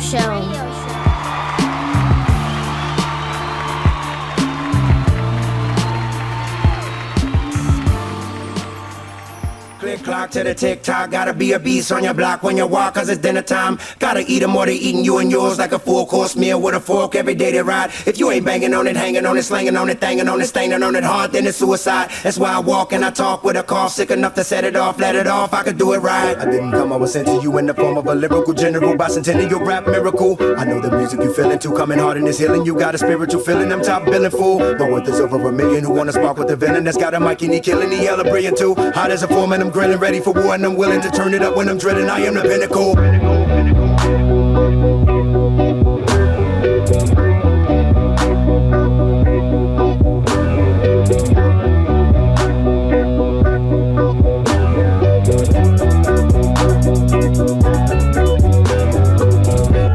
show. Click clock to the tick-tock, gotta be a beast on your block when you walk, cause it's dinner time. Gotta eat them or they eating you and yours like a full-course meal with a fork every day they ride. If you ain't banging on it, hanging on it, slanging on it, thanging on it, staining on it hard, then it's suicide. That's why I walk and I talk with a cough, sick enough to set it off, let it off, I could do it right. I didn't come, I was sent to you in the form of a lyrical general, bicentennial rap miracle. I know the music you feeling too, coming hard in this healing, you got a spiritual feeling, I'm top billing fool. My worth is over $1 million, who wanna spark with the villain that's got a mic and he killing, he hella brilliant too. Hot as a foreman, I'm grilling, ready for war and I'm willing to turn it up when I'm drilling. I am the pinnacle.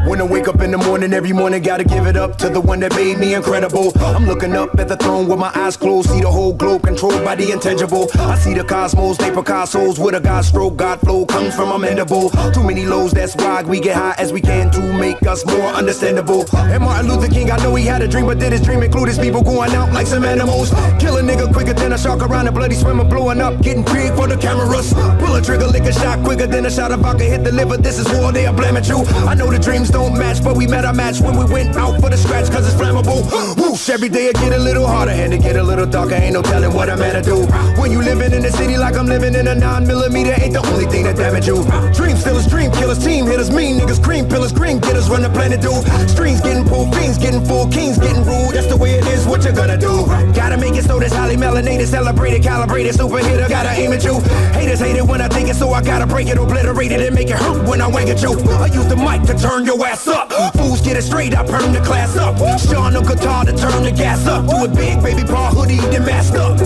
When I wake up in the morning, every morning gotta give it up to the one that made me incredible. I'm looking up at the throne with my eyes closed, see the whole globe controlled by the intangible. I see the cosmos, they Picasso's with a God stroke, God flow comes from a mandible. Too many lows, that's why we get high as we can to make us more understandable. And Martin Luther King, I know he had a dream, but did his dream include his people going out like some animals? Kill a nigga quicker than a shark around a bloody swimmer, blowing up, getting big for the cameras. Pull a trigger, lick a shot quicker than a shot of vodka hit the liver. This is war, they are blaming you. I know the dreams don't match, but we met our match when we went out for the scratch, cause it's flammable. Whoosh, every day it get a little harder and it get a little darker, ain't no telling what I'm gonna do. When you living in the city like I'm living in a 9mm, ain't the only thing that damage you. Dream stealers, dream killers, team hitters, mean niggas, cream pillars, green getters, run the planet dude. Streams getting pulled, fiends getting full, kings getting ruled, that's the way it is, what you gonna do? Gotta make it so this highly melanated, celebrated, calibrated, super hitter, gotta aim at you. Haters hate it when I think it, so I gotta break it, obliterate it, and make it hurt when I wang at you. I use the mic to turn your ass up. Fools get it straight, I perm the class up. Sean on guitar to turn the gas up. Do it big, baby, paw hoodie, then mask up.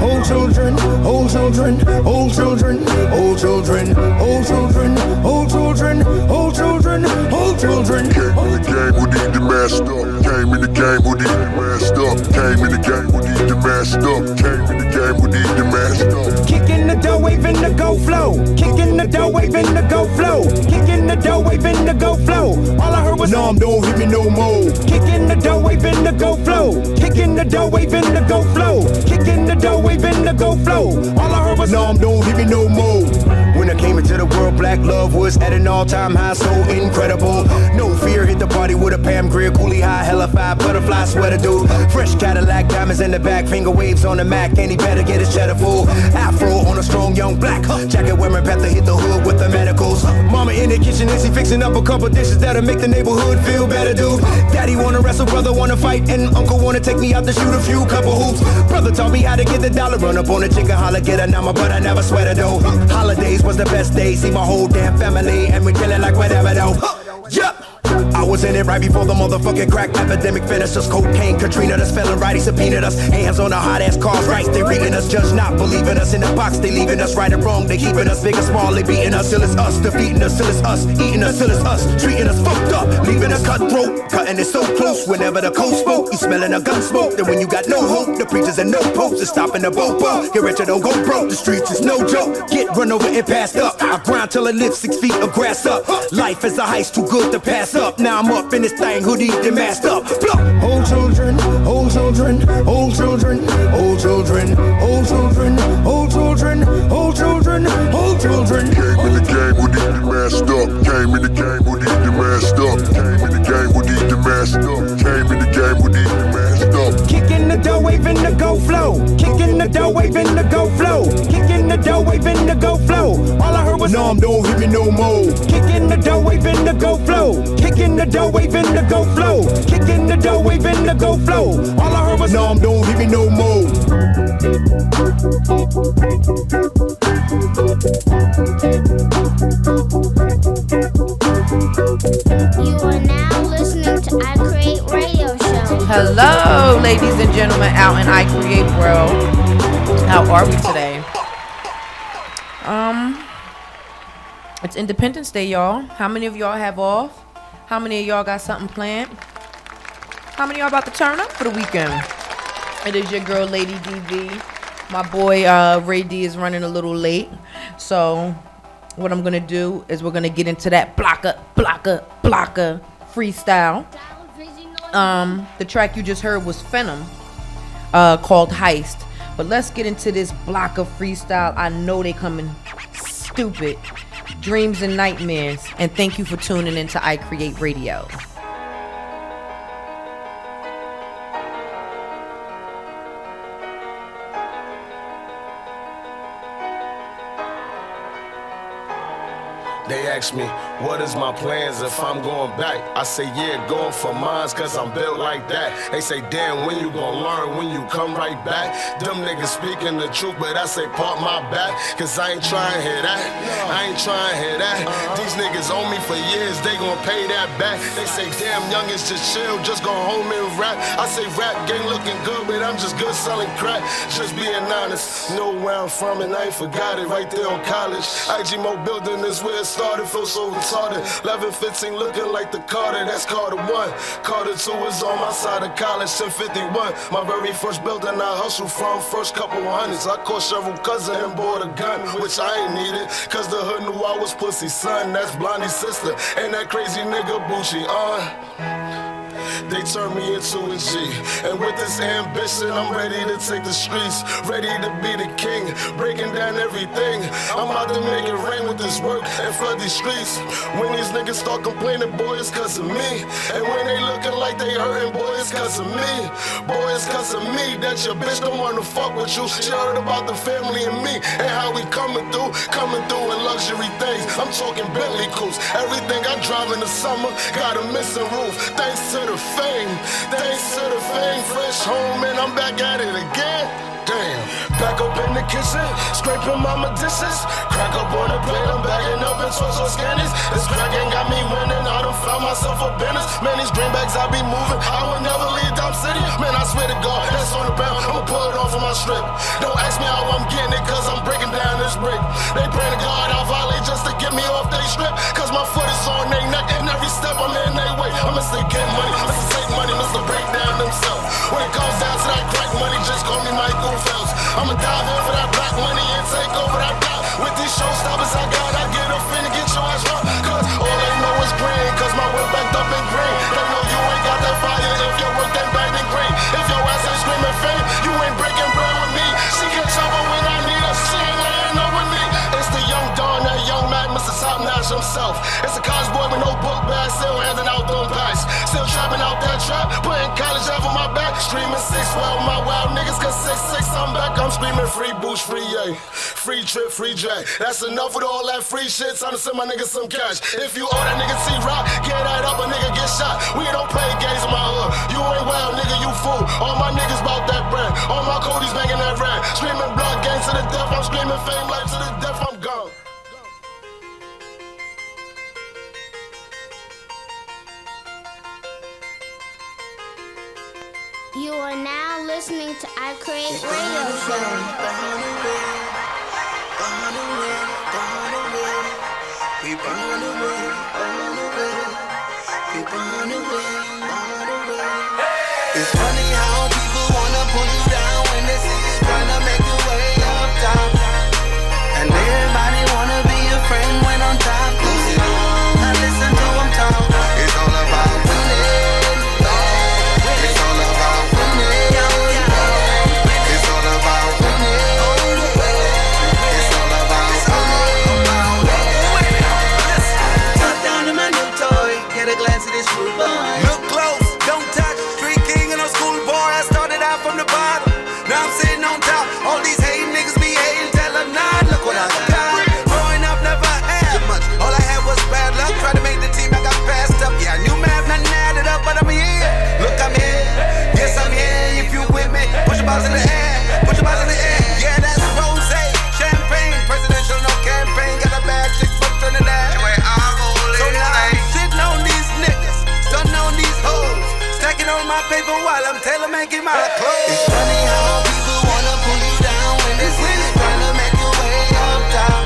Old children, old children, old children, old children, old children, old children, old children, old children. Came in the game with the masked up. Came in the game with the masked up. Came in the game with the masked up. Came in the game with the masked up. Kicking the dough, waving the go flow. Kicking the dough, waving the go flow. Kicking the dough, waving the go flow. All I heard was Nom, don't hit me no more. Kicking the dough, waving the go flow. Kicking the dough, waving the go flow. Kicking the dough, waving the go flow. All I heard was Nom, don't hit me no more. When I came into the world, black love was at an all-time high, so incredible. No fear, hit the party with a Pam Grier, coolie high, hella fire, butterfly sweater dude. Fresh Cadillac, diamonds in the back, finger waves on the Mac, and he better get his cheddar full. Afro on a strong young black, jacket wearing Panther hit the hood with the medicals. Mama in the kitchen, is he fixing up a couple dishes that'll make the neighborhood feel better, dude? Daddy wanna wrestle, brother wanna fight, and uncle wanna take me out to shoot a few couple hoops. Brother taught me how to get the dollar, run up on a chicken, holla, get a number, but I never sweat it though. Holidays was the best day, see my whole damn family, and we chillin' like whatever though. Yup. I was in it right before the motherfucking crack epidemic finished us. Cocaine, Katrina, the spelling right, he subpoenaed us. Hands on the hot ass cars, right, they reading us. Judge not believing us in the box, they leaving us right and wrong. They keeping us big and small, they beating us. Till it's us, defeating us, till it's us, eating us, till it's us. Treating us fucked up, leaving us cutthroat. Cutting it so close, whenever the coast smoke, you smelling a gun smoke. Then when you got no hope, the preachers and no popes is stopping the boat. Get rich or don't go broke, the streets is no joke. Get run over and passed up, I grind till I live 6 feet of grass up. Life is a heist too good to pass up. Now I'm up in this thing, hoodie, then masked up. Old children, old children, old children, old children, old children, old children, old children, old children. Came in the game with the masked up. Came in the game with the masked up. Came in the game with the masked up. Came in the game with the masked up. Kicking the dough, waving the go flow. Kicking the dough, waving the go flow. Kicking the dough, waving the go flow. All I heard was Nom, don't hit me no more. Kicking the dough, waving the go flow. Kicking the dough, waving the go flow. Kicking the dough, waving the go flow. All I heard was Nom, don't hit me no more. You are now listening to iCreate Radio Show. Hello, ladies and gentlemen, out in iCreate world. How are we today? It's Independence Day, y'all. How many of y'all have off? How many of y'all got something planned? How many of y'all about to turn up for the weekend? It is your girl, Lady DV. My boy, Ray D is running a little late. So what I'm gonna do is we're gonna get into that blocker freestyle. The track you just heard was Phenom, called Heist. But let's get into this blocker freestyle. I know they coming stupid. Dreams and nightmares. And thank you for tuning into iCreate Radio. They ask me, what is my plans if I'm going back? I say, yeah, going for mines, cause I'm built like that. They say, damn, when you gon' learn, when you come right back? Them niggas speaking the truth, but I say, part my back, cause I ain't trying to hear that. I ain't trying to hear that. These niggas owe me for years, they gon' pay that back. They say, damn, youngins, just chill, just go home and rap. I say, rap game looking good, but I'm just good selling crack. Just being honest, know where I'm from and I ain't forgot it, right there on college. IG Mo building is where it started, feel so retarded. 11, 15 looking like the Carter, that's Carter 1. Carter 2 is on my side of college, 1051. My very first building I hustled from, first couple hundreds. I caught several cousins and bought a gun, which I ain't needed, cause the hood knew I was pussy son. That's Blondie's sister, and that crazy nigga Bucci, They turned me into a G, and with this ambition, I'm ready to take the streets, ready to be the king, breaking down everything. I'm about to make it rain with this work and flood these streets. When these niggas start complaining, boy, it's cause of me. And when they looking like they hurting, boy, it's cause of me. Boy, it's cause of me that your bitch don't wanna fuck with you. She heard about the family and me, and how we coming through in luxury things. I'm talking Bentley coupes, everything I drive in the summer, got a missing roof, thanks to the fame, fresh home and I'm back at it again. Damn, back up in the kitchen, scraping mama dishes, crack up on the plate, I'm backing up in trucks or scannies. This crack ain't got me winning, I done found myself a business. Man, these greenbacks I be moving, I would never leave Dom City. Man, I swear to God, that's on the bound, I'ma pull it off of my strip. Don't ask me how I'm getting it, cause I'm breaking down this brick. They pray to God I violate just to get me off they strip, cause my foot is on their neck, and every step I'm in they way. I'm Mr. Get Money, Mr. Take Money, Mr. Break Down themselves. When it comes down to that crack money, just call me Michael Phelps. I'ma dive in for that black money and take over that block. With these showstoppers I got, I get up in and get your ass rocked. Cause all they know is green, cause my work backed up in green. They know you ain't got that fire if your work ain't backed in green. If your ass ain't screaming fame, you ain't breaking bread with me. She can trouble when I need her, she ain't laying up with me. It's the young Don, that young Mac, Mr. Top Notch himself. It's a college boy with no book bag, still handing out them packs. Still trapping out that trap, putting college off on my back. Screaming 6-12, my wild niggas, cause 6-6, I'm back. I'm screaming free boost, free yay, free trip, free jack. That's enough with all that free shit, time to send my niggas some cash. If you owe that nigga T-Rock, get that up, a nigga get shot. We don't play games in my hood, you ain't wild, nigga, you fool. All my niggas bout that brand, all my Cody's banging that rap. Screaming blood gang to the death, I'm screaming fame life to the death, I'm gone. You are now listening to iCreate Radio Show. It's funny how people wanna pull you down when they see you trying to make your way up top. And everybody wanna be your friend when on top. I listen to them talk. It's all about winning. It's all about winning. It's all about winning. It's all about winning. Top down in my new toy. Get a glance at this rude boy. Look close, don't touch. Street king and a schoolboy. I started out from the bottom. Now I'm sitting on top. All these hating niggas be hating. Tell them nah, look what I got. Growing up never had much. All I had was bad luck. Tried to make the team, I got passed up. Yeah, I knew math, nothing added up, but I'm here. Look, I'm here. Yes, I'm here. If you with me, push your balls in the air. Put your balls in the air. Yeah, that's rose, champagne. Presidential, no campaign. Got a bad chick from Trinidad. So now I'm sitting on these niggas, stunting on these hoes, stacking on my paper while I'm tailor-making my clothes. It's funny how people wanna pull you down when they see you trying to make your way up top.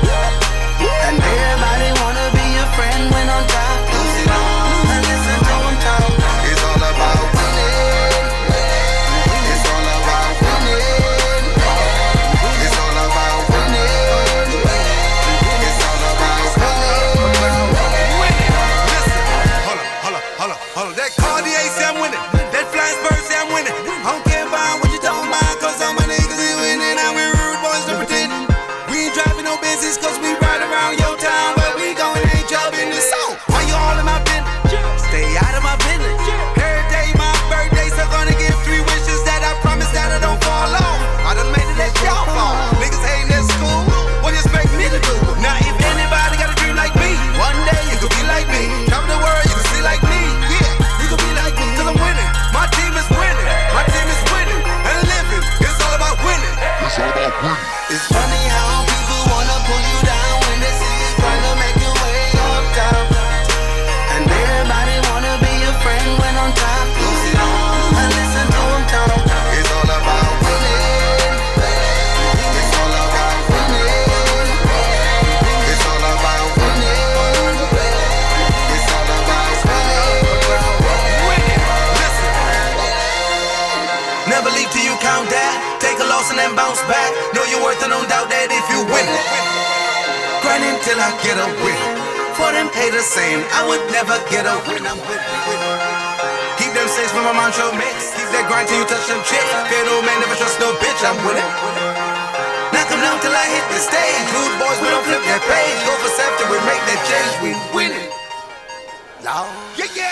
And everybody wanna be your friend when on top. I listen to them talk. It's all about winning. It's all about winning. It's all about winning. It's all about so don't doubt that if you win it. Grinding till I get a win. For them haters saying I would never get a win. I'm with it. Keep them safe for my mantra mix. Keep that grind till you touch them chips. Fear no man, never trust no bitch. I'm with it. Knock them down till I hit the stage. Lose boys, we don't flip that page. Go for self till we make that change. We win it.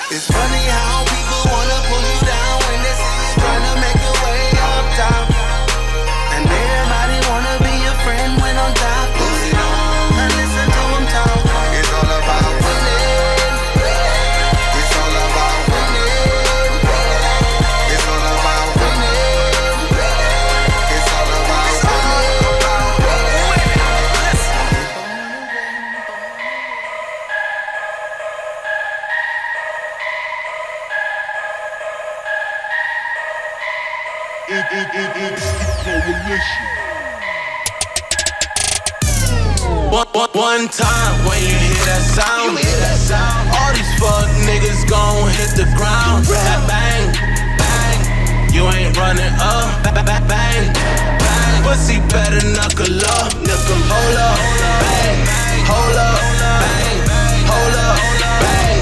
It's funny how people wanna pull you down when they see you trying to make your way up top. And everybody wanna be your friend when on top. And listen to them talk. It's all about winning. It's all about winning. It's all about winning. It's all about winning. It's the coalition. One time when you hear that sound, all these fuck niggas gon' hit the ground. Bang, bang, you ain't running up. Bang, bang, pussy better knuckle up. Hold up, bang, hold up, bang, hold up, bang,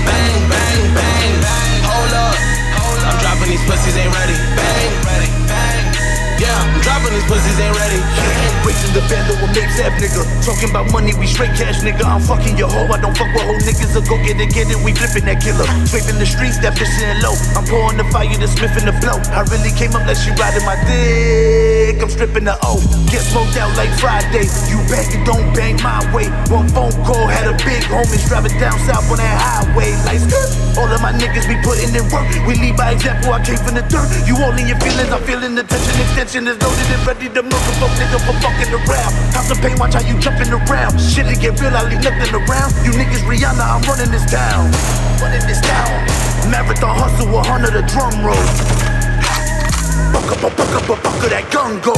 bang, bang, bang, hold up. I'm dropping these pussies, ain't ready. Bang, ready, bang. Yeah, I'm dropping these pussies, ain't ready. Raising the bando with Mapes Ave, nigga. Talking about money, we straight cash, nigga. I'm fucking your hoe, I don't fuck with whole niggas. So go get it, we flipping that killer. Scraping the streets, that bitch in low. I'm pouring the fire, the smith in the flow. I really came up like she riding my dick. I'm stripping the O. Get smoked out like Friday. You bang it, don't bang my way. One phone call, had a big homies driving down south on that highway. Like skirt, all of my niggas be putting in work. We lead by example, I came from the dirt. You all in your feelings, I'm feeling the tension. Extension is loaded and ready to milk a fuck nigga for fucking around. House of pain, watch how you jumping around. Shit, it get real, I leave nothing around. You niggas Rihanna, I'm running this down. Running this down. Marathon hustle, 100 the drum roll. Buck up, that gun go.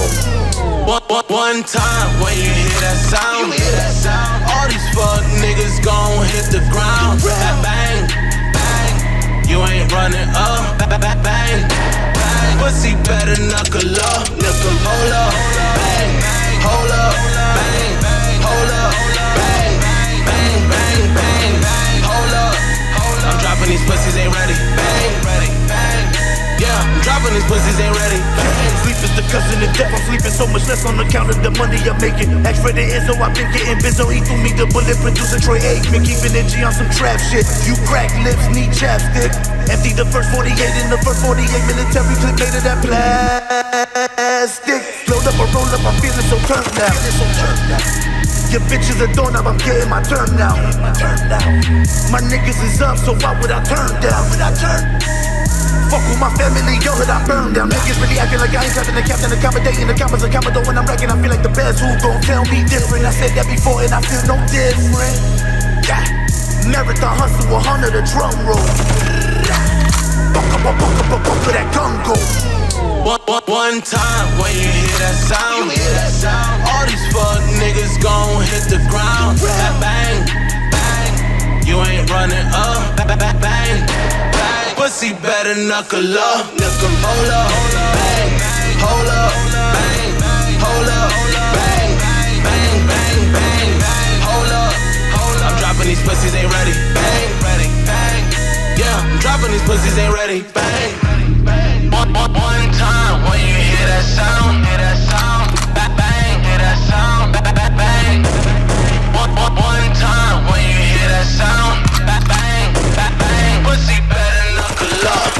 One time when you hear that sound, all these fuck niggas gon' hit the ground. Bang, bang, you ain't running up. Bang, bang, pussy better knuckle up. Hold up, bang, hold up, bang, hold up, bang, bang, bang, bang, hold up. I'm dropping these pussies, ain't ready. Bang, ready, bang. Yeah, I'm dropping these pussies, ain't ready. Sleep is the cousin of death. I'm sleeping so much less on account of the money I'm making. X-rated Izzo, I've been getting bizzo. He threw me the bullet, producer Troy Aikman. Keeping it G on some trap shit. You crack lips, need chapstick. Empty the first 48 in the first 48 military clip made of that plastic. Load up or roll up, I'm feeling so turned now. Your bitches are doorknob, I'm getting my turn now. My niggas is up, so why would I turn down? Fuck with my family, yo, that I burn down. Niggas really acting like I ain't trapping the captain, accommodating the commas, a commodore when I'm racking. I feel like the best, who gon' tell me different? I said that before and I feel no different. Yeah. Marathon hustle, 100 the drum roll. Buck that gun go. One time when you hear that sound, all these fuck niggas gon' hit the ground. Bang, bang, you ain't running up. Bang, bang, pussy better knuckle up. Hold up, bang, hold up, bang, hold up, bang, bang, bang, bang, hold up. I'm dropping these pussies, ain't ready. Bang, ready, bang. Yeah, I'm dropping these pussies, ain't ready. Bang. One time when you hear that sound, bang, bang, hear that sound, bang, bang. One time when you hear that sound, bang, bang, bang, pussy better knuckle up.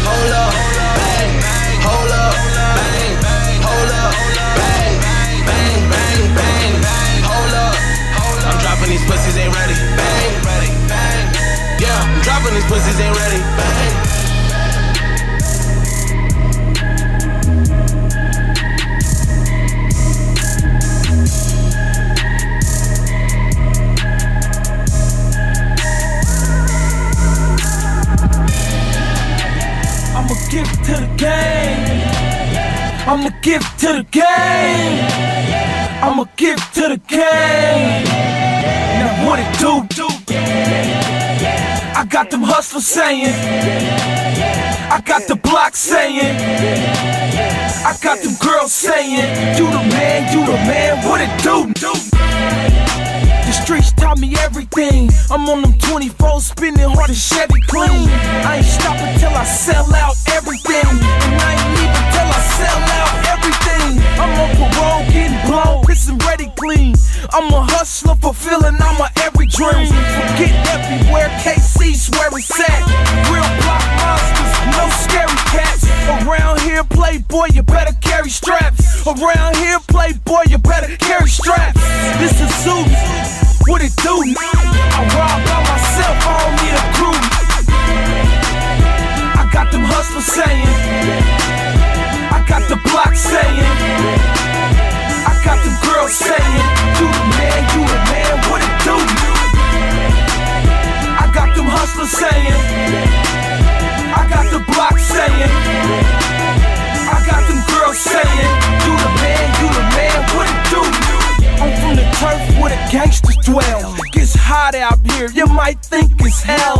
Hold up, bang, hold up, bang, hold up, bang, bang, bang, bang, hold up. I'm dropping these pussies, ain't ready. Bang, ready, bang. Yeah, I'm dropping these pussies, ain't ready. Bang. I'ma give it to the game. I'ma give it to the game. I'ma give it to the game. Now what it do? I got them hustlers saying, I got the block saying, I got them girls saying, you the man, what it do? The streets taught me everything. I'm on them 24 spinning hard as Chevy clean. I ain't stopping till I sell out everything, and I ain't leaving till I sell out everything. I'm on parole, getting blown, prison ready clean. I'm a hustler, fulfilling all my every dream. Forget everywhere, KC swear it's at. Real block monsters, no scary cats. Around here, playboy, you better carry straps. Around here, playboy, you better carry straps. This is Zoo. What it do? I rob by myself, I don't need a crew. I got them hustlers saying, I got the block saying, I got them girls saying, you the man, what it do? I got them hustlers saying, I got the block saying, I got them girls saying, you the man, what it do? I'm from the turf where the gangsters dwell. Gets hot out here, you might think it's hell.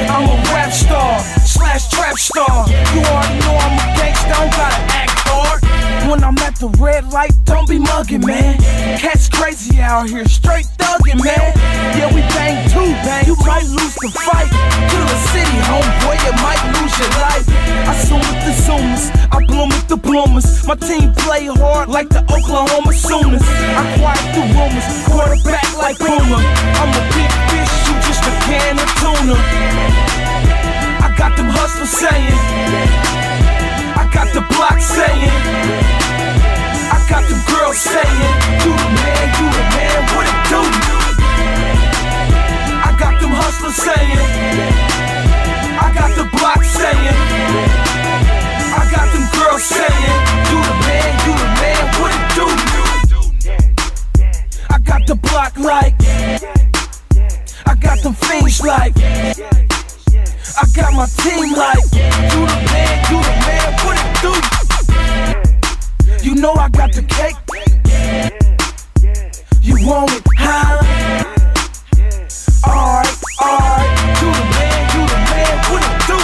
I'm a rap star, / trap star. You already know I'm a gangster, I don't gotta act hard. When I'm at the red light, don't be mugging, man. Cats crazy out here, straight thugging, man. Yeah, we bang too, bang. You might lose the fight. Kill a city, homeboy, you might lose your life. I zoom with the zoomers, I bloom with the bloomers. My team play hard like the Oklahoma Sooners. I quiet the rumors, quarterback like Boomer. I'm a big fish, you just a can of tuna. I got them hustlers saying, I got the block saying, I got them girls saying, you the man, what it do? I got them hustlers saying, I got the block saying, I got them girls saying, you the man, what it do? I got the block like, I got them fiends like, I got my team like, you the man, what it do? You know I got the cake. You want it, huh? Alright, you the man, what it do?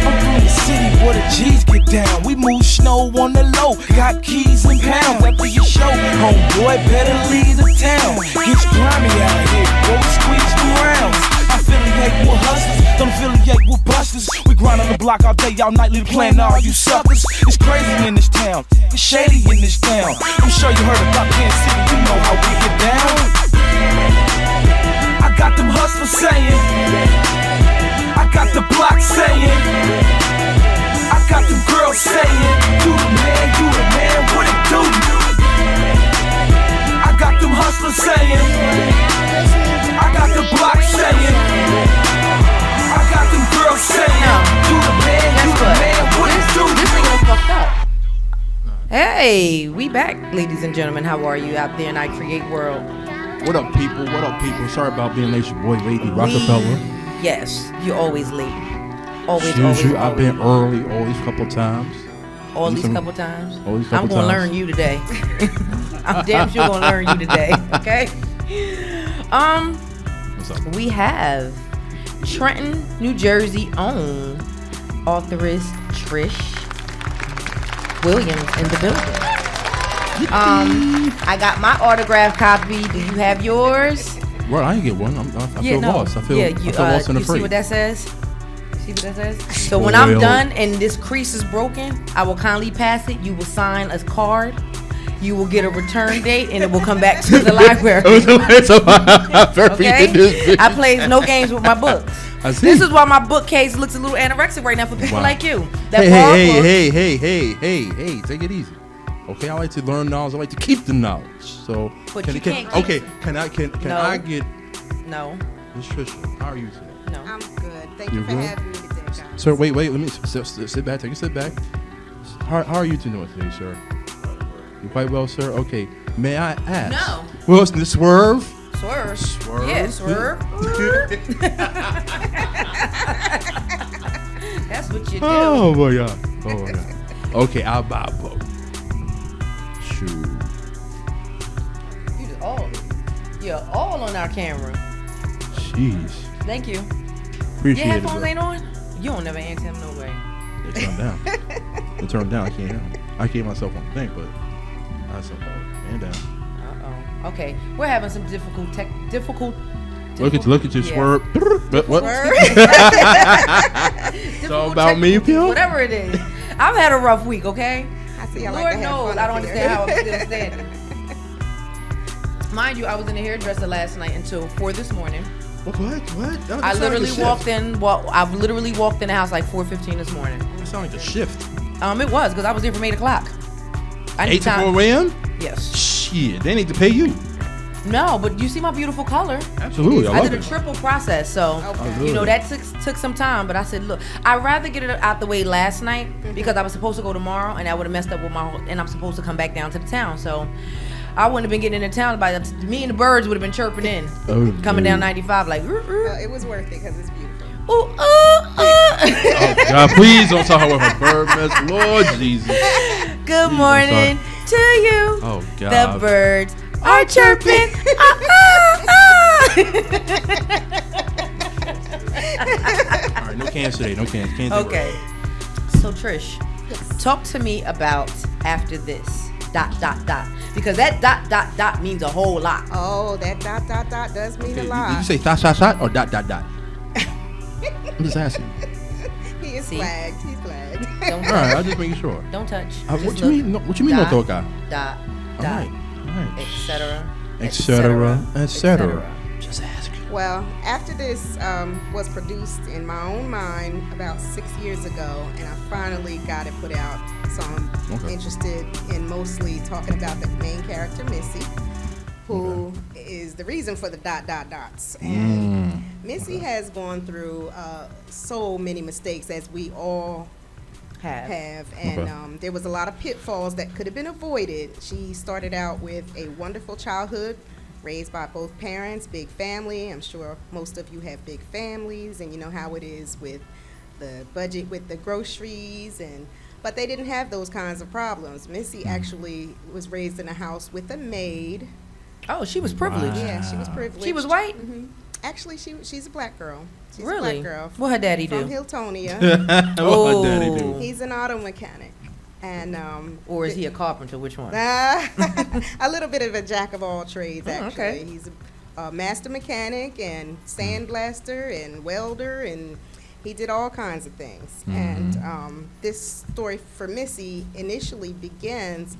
I'm from the city where the G's get down. We move snow on the low, got keys and pounds. After your show, homeboy, better leave the town. Gets grimy out here, go squeeze the rounds. I affiliate with hustlers, don't affiliate with busters. We grind on the block all day, all night, leave the plan, all you suckers. It's crazy in this town, it's shady in this town. I'm sure you heard about Kansas City, you know how we get down. I got them hustlers saying, I got the block saying, I got them girls saying, you the man, what it do? I got them hustlers saying, I got the block saying, I got them girls saying, you the man, what it do? This nigga done fucked up. Hey, we back, ladies and gentlemen. How are you out there in iCreate world? What up, people? Sorry about being late, your boy, Lady Rockefeller. Yes, you're always late. Always. I've been early all these couple times. I'm gonna learn you today. I'm damn sure gonna learn you today. Okay. What's up? We have Trenton, New Jersey own authoress Trish Williams in the building. I got my autograph copy. Do you have yours? Well, I didn't get one. I feel lost. I feel lost in the freight. See what that says? So when I'm done and this crease is broken, I will kindly pass it. You will sign a card. You will get a return date, and it will come back to the library. Okay? I play no games with my books. This is why my bookcase looks a little anorexic right now for people like you. Hey, take it easy. Okay, I like to learn knowledge. I like to keep the knowledge. So, can I get? No. Miss Trisha, how are you today? No. I'm good. Thank you for having me today, guys. Sir, wait. Let me sit back. Take a sit back. How are you doing today, sir? You quite well, sir. Okay. May I ask? No. Well, it's the swerve. Swerve. Yeah, swerve. That's what you do. Oh my God. Okay, I'll buy a book. Shoot. You're all on our camera. Jeez. Thank you. Appreciate Your it. headphones ain't on? You don't never answer him no way. They turned down. I can't hear them. I gave myself one thing, but that's so hard. Man down. Okay, we're having some difficult. Look at you, yeah. swerve. What? It's all about me, Pio. Whatever it is, I've had a rough week. Okay. I see. I Lord like to have knows fun I don't up understand here. how I'm still standing. Mind you, I was in the hairdresser last night until 4 this morning. What? I literally walked in. Well, I've literally walked in the house like 4:15 this morning. That sounds like a shift. It was because I was there from 8 o'clock. 8 to 4 a.m. Yes. Shit, they need to pay you. No, but you see my beautiful color. Absolutely, I I love did a it. triple process, so you know that took some time. But I said, look, I'd rather get it out the way last night because I was supposed to go tomorrow, and I would have messed up with and I'm supposed to come back down to the town, so I wouldn't have been getting into town. Me and the birds would have been chirping in, coming down 95 like. It was worth it because it's beautiful. Ooh, Oh God, please don't talk about her bird mess, Lord Jesus. Good morning to you. Oh God. The birds are chirping. All right, no cans today. No cans. Can't do Okay. So Trish, talk to me about after this. ... Because that ... means a whole lot. Oh, that ... does mean a lot. Did you say thot or ... I'm just asking. He is flagged. He's flagged. Don't All right, I'm just making sure. Don't touch. What Just you look. mean? What you mean? No toca. Dot. All right. Etc. Just ask. Well, after this was produced in my own mind about 6 years ago, and I finally got it put out, so I'm interested in mostly talking about the main character, Missy, who is the reason for the ... And Missy has gone through so many mistakes, as we all have, and there was a lot of pitfalls that could have been avoided. She started out with a wonderful childhood, raised by both parents, big family. I'm sure most of you have big families, and you know how it is with the budget with the groceries, but they didn't have those kinds of problems. Missy actually was raised in a house with a maid. Oh, she was privileged. Wow. Yeah, she was privileged. She was white? Actually, she's a black girl. She's Really? a black girl. What her daddy do? From Hiltonia. What her daddy do? He's an auto mechanic. And Or is he a carpenter? Which one? a little bit of a jack of all trades, actually. okay. He's a master mechanic and sandblaster and welder, and he did all kinds of things. And this story for Missy initially begins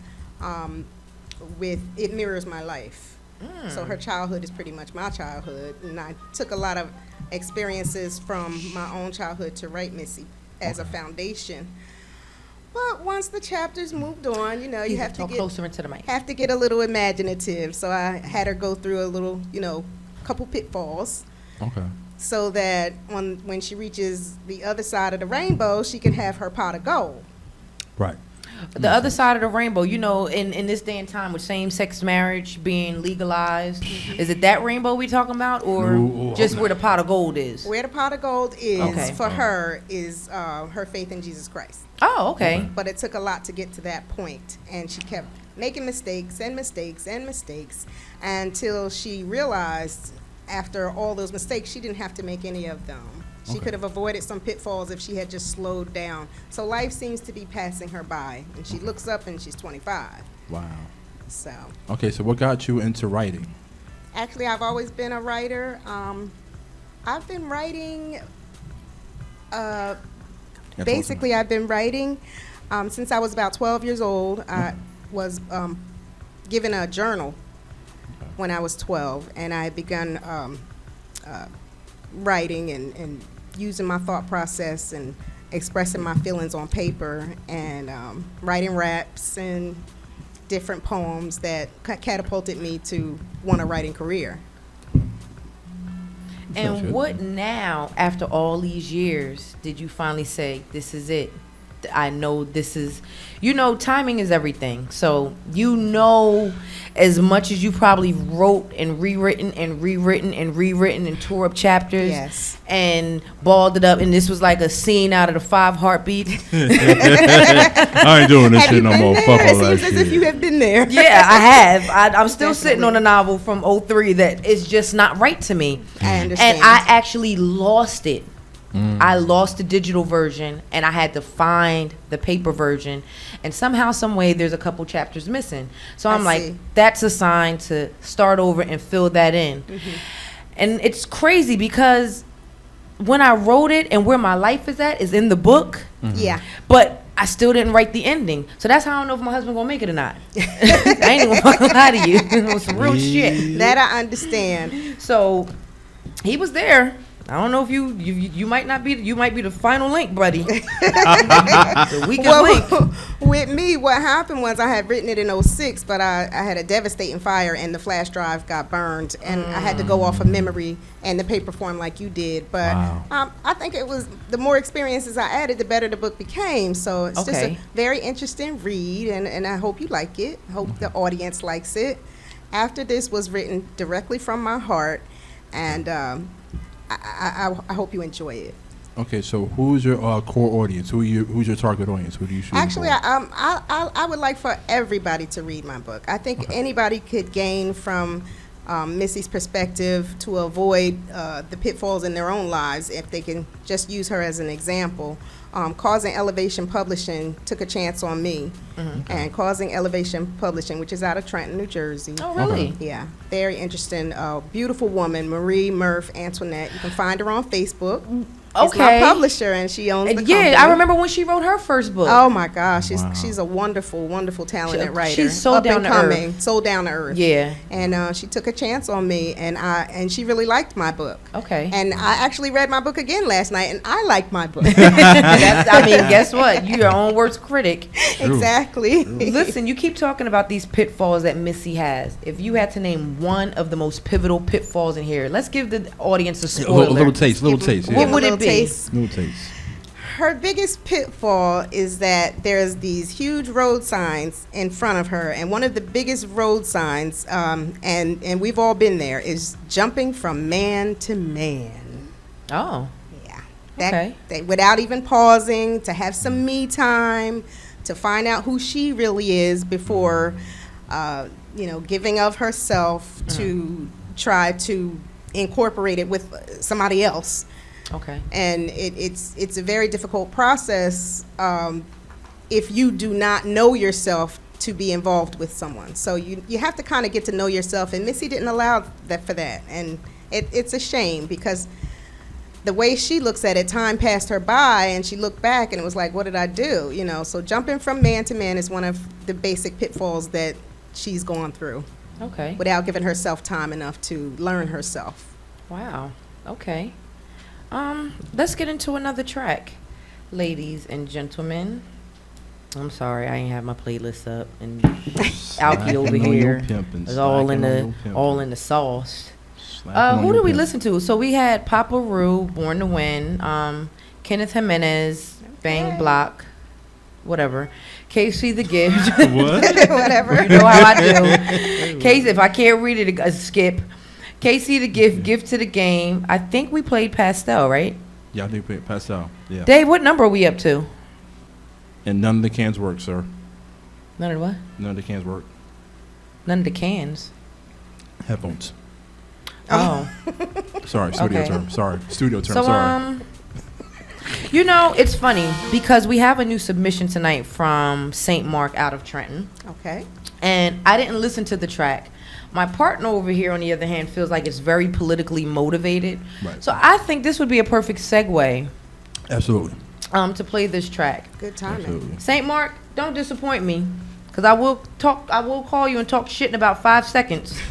with It Mirrors My Life. So her childhood is pretty much my childhood, and I took a lot of experiences from my own childhood to write Missy as a foundation. But once the chapters moved on, you know, you have to talk get closer into the mic. have to get a little imaginative. So I had her go through a little, couple pitfalls, so that when she reaches the other side of the rainbow, she can have her pot of gold. Right. The other side of the rainbow, in this day and time with same-sex marriage being legalized, is it that rainbow we talking about, or just where the pot of gold is? Where the pot of gold is Okay. her is her faith in Jesus Christ. Oh, okay. But it took a lot to get to that point, and she kept making mistakes until she realized after all those mistakes she didn't have to make any of them. She could have avoided some pitfalls if she had just slowed down. So life seems to be passing her by, and she looks up and she's 25. Wow. So. Okay, so what got you into writing? Actually, I've always been a writer. I've been writing. Basically, I've been writing since I was about 12 years old. I was given a journal when I was 12, and I had begun writing and using my thought process and expressing my feelings on paper, and writing raps and different poems that catapulted me to want a writing career. And what now, after all these years, did you finally say, this is it? I know this is, timing is everything. So, as much as you probably wrote and rewritten and tore up chapters and balled it up, and this was like a scene out of the 5 Heartbeats. I ain't doing this shit no more. Fuck all that shit. It seems as if you have been there. Yeah, I have. I'm still sitting on a novel from 2003 that is just not right to me. I understand. And I actually lost it I lost the digital version and I had to find the paper version, and somehow, some way, there's a couple chapters missing. So I'm like, that's a sign to start over and fill that in. And it's crazy because when I wrote it and where my life is at is in the book. Yeah. But I still didn't write the ending. So that's how I don't know if my husband gonna make it or not. I ain't even gonna lie to you. It was some real shit. That I understand. So he was there. I don't know if you might not be, you might be the final link, buddy. The weakest link. With me, what happened was I had written it in 2006, but I had a devastating fire and the flash drive got burned, and I had to go off of memory and the paper form like you did. But I think it was the more experiences I added, the better the book became. So it's just a very interesting read, and I hope you like it. I hope the audience likes it. After This was written directly from my heart, and I hope you enjoy it. Okay, so who's your core audience? Who's your target audience? Who do you shoot? Actually, I would like for everybody to read my book. I think anybody could gain from Missy's perspective to avoid the pitfalls in their own lives if they can just use her as an example. Causing Elevation Publishing took a chance on me, and Causing Elevation Publishing, which is out of Trenton, New Jersey. Oh, really? Yeah, very interesting. Beautiful woman, Marie Murph Antoinette. You can find her on Facebook. She's my publisher, and she owns the company. I remember when she wrote her first book. Oh my gosh, she's a wonderful, wonderful, talented writer. She's so down to earth. So down to earth. Yeah. And she took a chance on me, and she really liked my book. Okay. And I actually read my book again last night, and I liked my book. I mean, guess what? You're your own worst critic. Exactly. Listen, you keep talking about these pitfalls that Missy has. If you had to name one of the most pivotal pitfalls in here, let's give the audience a spoiler. A little taste. What would it be? Little taste. Her biggest pitfall is that there's these huge road signs in front of her, and one of the biggest road signs, and we've all been there, is jumping from man to man. Oh. Yeah. That without even pausing to have some me time, to find out who she really is before, giving of herself to try to incorporate it with somebody else. Okay. And it's a very difficult process if you do not know yourself to be involved with someone. So you have to kind of get to know yourself, and Missy didn't allow that for that. And it's a shame because the way she looks at it, time passed her by, and she looked back and it was like, what did I do? So jumping from man to man is one of the basic pitfalls that she's gone through. Okay. Without giving herself time enough to learn herself. Wow. Okay. Let's get into another track, ladies and gentlemen. I'm sorry, I ain't have my playlist up, and Alki over here is all in the sauce. Who did we listen to? So we had Papa Roo, Born to Win, Kenneth Jimenez, Bang Block, whatever. Casey the Gift. What? Whatever. You know how I do. Casey, if I can't read it, skip. Casey the Gift to the Game. I think we played Pastel, right? Yeah, I think we played Pastel. Yeah. Dave, what number are we up to? And none of the cans work, sir. None of the what? None of the cans work. None of the cans. Headphones. Oh. Sorry, studio term. Sorry, studio term. So, sorry. It's funny because we have a new submission tonight from St. Mark out of Trenton. Okay. And I didn't listen to the track. My partner over here, on the other hand, feels like it's very politically motivated. Right. So I think this would be a perfect segue. Absolutely. To play this track. Good timing. Absolutely. St. Mark, don't disappoint me, because I will call you and talk shit in about 5 seconds.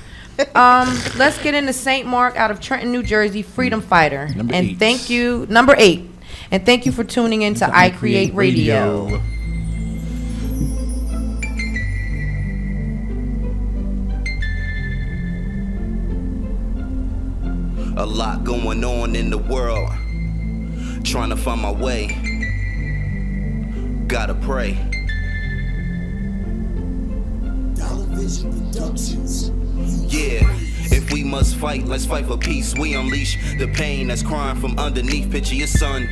Let's get into St. Mark out of Trenton, New Jersey, freedom fighter. Number 8. Number 8. And thank you for tuning in to iCreate Radio. A lot going on in the world, trying to find my way. Gotta pray. Television Productions. Yeah, if we must fight, let's fight for peace. We unleash the pain that's crying from underneath. Picture your son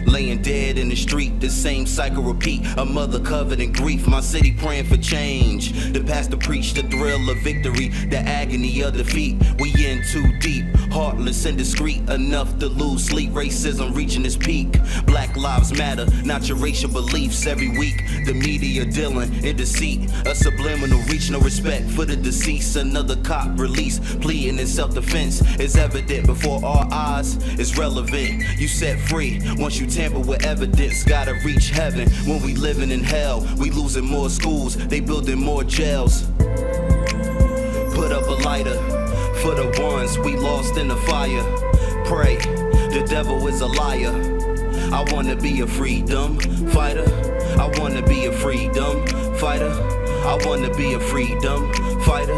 laying dead in the street, the same cycle repeat. A mother covered in grief, my city praying for change. The pastor preached the thrill of victory, the agony of defeat. We in too deep, Heartless and discreet enough to lose sleep. Racism reaching its peak. Black lives matter, not your racial beliefs. Every week, the media dealing in deceit. A subliminal reach, no respect for the deceased. Another cop released, pleading in self-defense. Is evident before our eyes, it's relevant. You set free, once you tamper with evidence. Gotta reach heaven, when we living in hell. We losing more schools, they building more jails. Put up a lighter for the ones we lost in the fire. Pray, the devil is a liar. I wanna be a freedom fighter. I wanna be a freedom fighter. I wanna be a freedom fighter.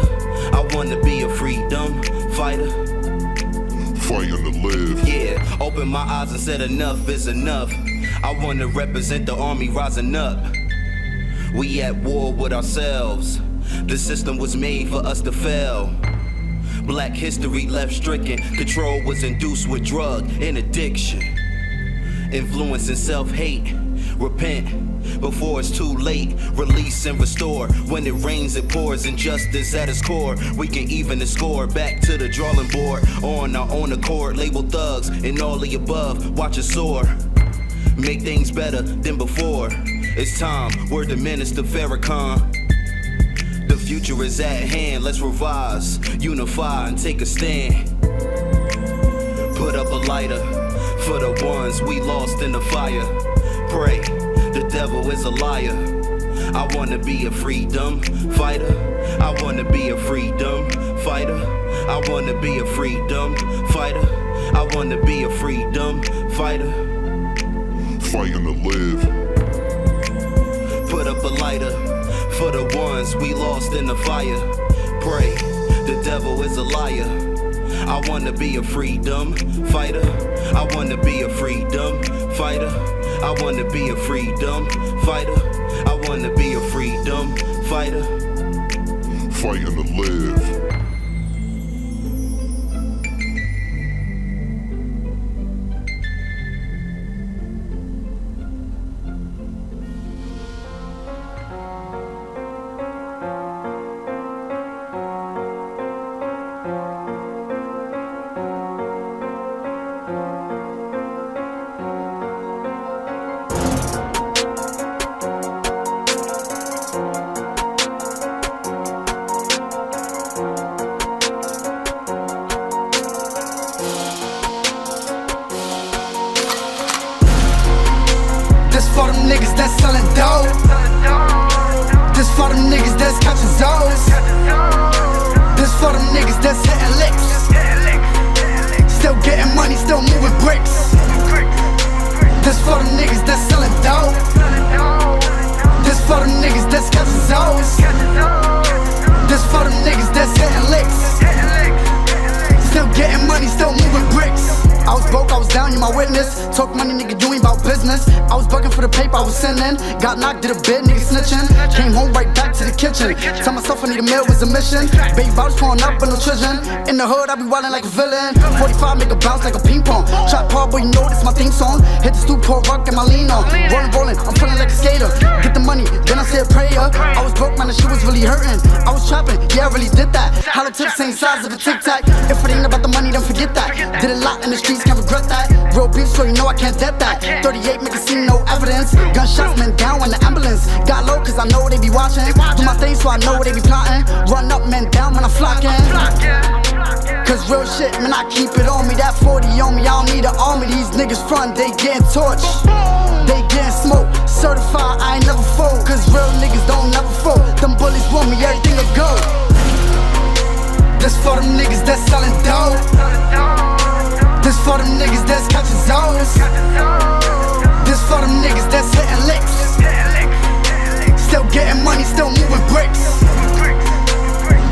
I wanna be a freedom fighter. Fighting to live. Yeah, open my eyes and said enough is enough. I wanna represent the army rising up. We at war with ourselves. The system was made for us to fail. Black history left stricken. Control was induced with drug and addiction. Influence and self-hate. Repent before it's too late. Release and restore. When it rains, it pours. Injustice at its core. We can even the score. Back to the drawing board. On our own accord. Label thugs and all the above. Watch us soar. Make things better than before. It's time. Word to Minister Farrakhan. The future is at hand. Let's revise, unify, and take a stand. Put up a lighter for the ones we lost in the fire. Pray, the devil is a liar. I wanna be a freedom fighter. I wanna be a freedom fighter. I wanna be a freedom fighter. I wanna be a freedom fighter. Fighting to live. Put up a lighter for the ones we lost in the fire. Pray, the devil is a liar. I wanna be a freedom fighter. I wanna be a freedom fighter. I wanna be a freedom fighter. I wanna be a freedom fighter. Fighting to live. for them niggas that's selling dope. This for them niggas that's catching zones. This for them niggas that's hitting licks. Still getting money, still moving bricks. This for them niggas that's selling dope. This for them niggas that's catching zones. This for them niggas that's hitting licks. Still getting money, still moving bricks. I was broke, I was down, you my witness. Talk money, nigga, you ain't about business. I was bugging for the paper, I was sending. Got knocked, did a bit, nigga snitching. Came home right back to the kitchen. Tell myself I need a meal, was a mission. Baby bottles pouring up, but no children. In the hood, I be wildin' like a villain. 45 make a bounce like a ping pong. Trap hard, boy, you know this my theme song. Hit the stoop, pour rock, get my lean on. Rollin', I'm feeling like a skater. Get the money, then I say a prayer. I was broke, man, the shit was really hurting. I was trapping, yeah, I really did that. Hollow tips, same size of a tic tac. If it ain't about the money, then forget that. Did a lot in the streets, can't regret that. Real beef, so you know I can't dead that. 38 make it seem no evidence. Gunshots, men down in the ambulance. Got low cause I know they be watching. Do my thing so I know they be plotting. Run up, men down when I'm flocking. Cause real shit, man, I keep it on me. That 40 on me, I don't need an army. These niggas front, they getting torched. They getting smoked. Certified, I ain't never fold. Cause real niggas don't never fold. Them bullies want me, everything to go. This for them niggas that's selling dope. This for them niggas that's catching zones. This for them niggas that's hitting licks. Still getting money, still moving bricks.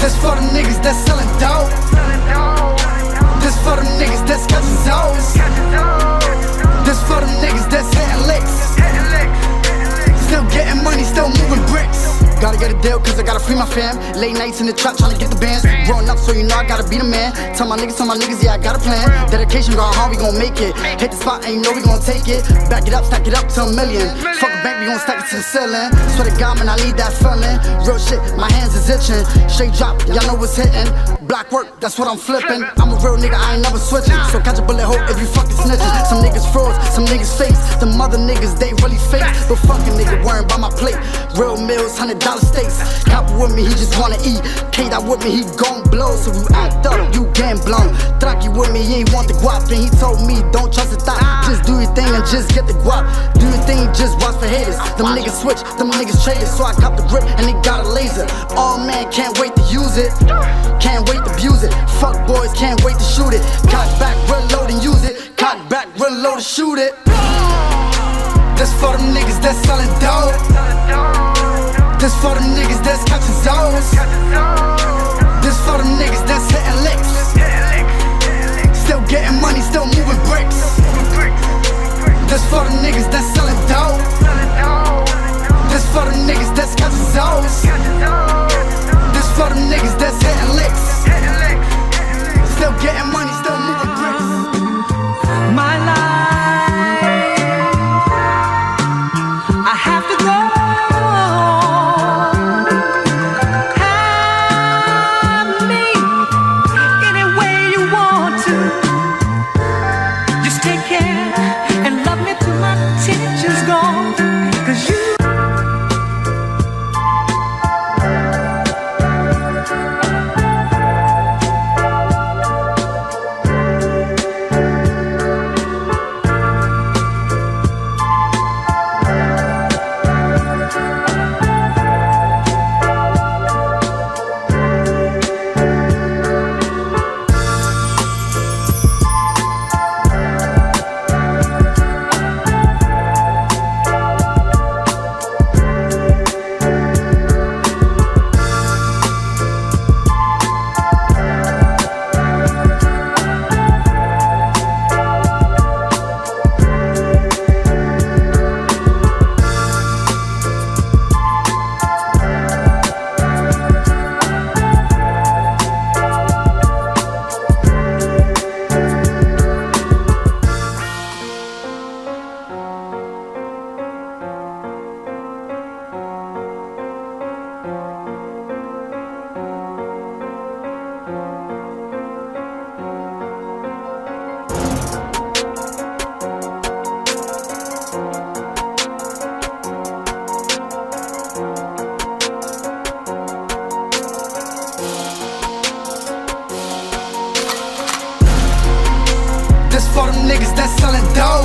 This for them niggas that's selling dope. This for them niggas that's catching zones. This for them niggas that's hitting licks. Still getting money, still moving bricks. Gotta get a deal cause I gotta free my fam. Late nights in the trap tryna get the bands. Growing up so you know I gotta be the man. Tell my niggas, yeah I got a plan. Dedication gone hard, we gon' make it. Hit the spot and you know we gon' take it. Back it up, stack it up to $1 million. Fuck a bank, we gon' stack it to the ceiling. Swear to God man, I need that feeling. Real shit, my hands is itching. Straight drop, y'all know what's hitting. block work, that's what I'm flipping. I'm a real nigga, I ain't never switching. So catch a bullet hole if you fucking snitching. Some niggas froze, some niggas fakes. Them other niggas, they really fake. But fucking nigga worrying by my plate. Real meals, $100 steaks. Copper with me, he just wanna eat. K that with me, he gon' blow. So you act up, you getting blown. Traki with me, he ain't want the guap. And he told me, don't trust the thought. Just do your thing and just get the guap. Do your thing, just watch for haters. Them niggas switch, them niggas traders. So I cop the grip and they got a laser. Oh man, can't wait to use it. Can't wait to abuse it. Fuck boys, can't wait to shoot it. Cock back, reload and use it. Cock back, reload and shoot it. This for them niggas that's selling dope. This for them niggas that's catching zones. This for them niggas that's hitting licks. Still getting money, still moving bricks. This for them niggas that's selling dope. This for them niggas that's catching zones. This for them niggas that's hitting licks. Still getting money, still moving bricks. My life, I have to go. Have me any way you want to. Just take care and love me till my tension's gone. 'Cause you for them niggas that's selling dope.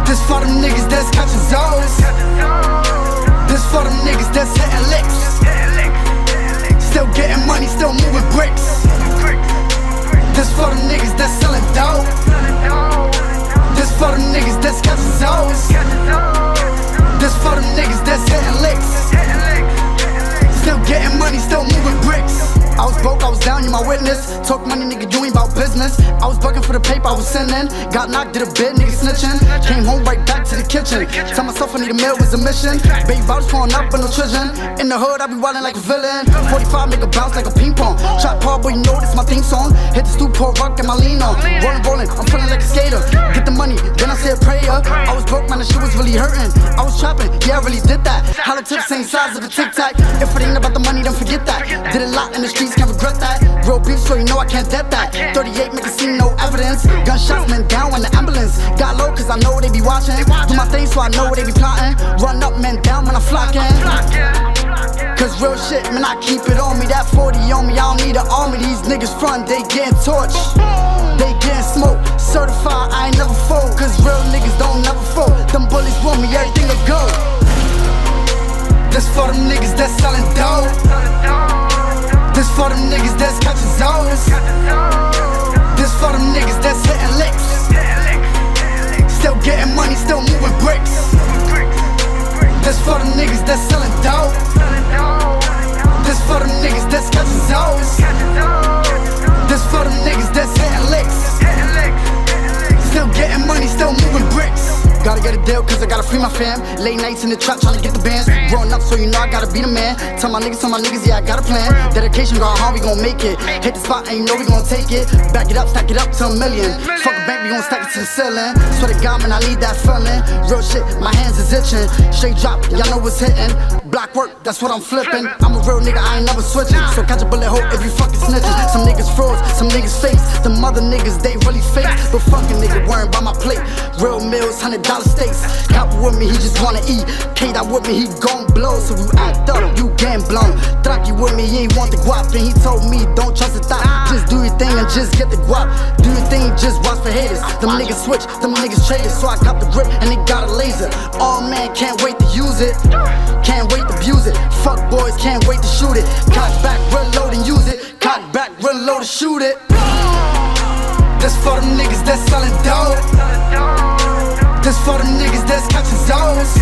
This for them niggas that's catching zones. This for them niggas that's hitting licks. Still getting money, still moving bricks. This for them niggas that's selling dope. This for them niggas that's catching zones. This for them niggas that's hitting licks. Still getting money, still moving bricks. I was broke, I was down, you my witness. Talk money, nigga, you ain't about business. I was bugging for the paper, I was sending. Got knocked, did a bid, nigga snitching. Came home right back to the kitchen. Tell myself I need a meal, was a mission. Baby bottles pouring up with no children. In the hood, I be wildin' like a villain. 45 make a bounce like a ping pong. Trap hard, boy, you know this my theme song. Hit the stoop, pour rock, get my lean on. Rollin', I'm feeling like a skater. Get the money, then I say a prayer. I was broke, man, the shit was really hurting. I was trapping, yeah, I really did that. Hollow tips, same size of a tic tac. If it ain't about the money, then forget that. Did a lot in the streets, can't regret that. Real beef, so you know I can't debt that. 38 make it seem no evidence. Gunshots, man, down when the ambulance. Got low, cause I know they be watching. Do my thing, so I know they be plotting. Run up, man, down when I'm flocking. Cause real shit, man, I keep it on me. That 40 on me, I don't need an army. These niggas front, they getting torched. They getting smoked. Certified, I ain't never fold. Cause real niggas don't never fold. Them bullies want me, everything to go. This for them niggas that's selling dope. This for them niggas that's catching zones. This for them niggas that's hitting licks. Still getting money, still moving bricks. This for them niggas that's selling dope. This for them niggas that's catching zones. This for them niggas that's hitting licks. Still getting money, still moving bricks. Gotta get a deal cause I gotta free my fam. Late nights in the trap tryna get the bands. Growing up so you know I gotta be the man. Tell my niggas, yeah I got a plan. Dedication, go hard, we gon' make it. Hit the spot and you know we gon' take it. Back it up, stack it up to $1 million. Fuck a bank, we gon' stack it to the ceiling. Swear to God, man, I need that feeling. Real shit, my hands is itching. Straight drop, y'all know what's hitting. block work, that's what I'm flipping. I'm a real nigga, I ain't never switching. So catch a bullet hole if you fucking snitching. Some niggas frauds, some niggas fakes. Them other niggas, they really fake. But fucking nigga worrying by my plate. Real meals, $100 steaks. Copper with me, he just wanna eat. K that with me, he gon' blow. So you act up, you getting blown. Traki with me, he ain't want the guap. And he told me, don't trust the thought. Just do your thing and just get the guap. Do your thing, just watch for haters. Them niggas switch, them niggas traders. So I cop the grip and they got a laser. Oh man, can't wait to use it. Can't wait to abuse it. Fuck boys, can't wait to shoot it. Cock back, reload and use it. Cock back, reload and shoot it. This for them niggas that's selling dope. This for them niggas that's catching zones.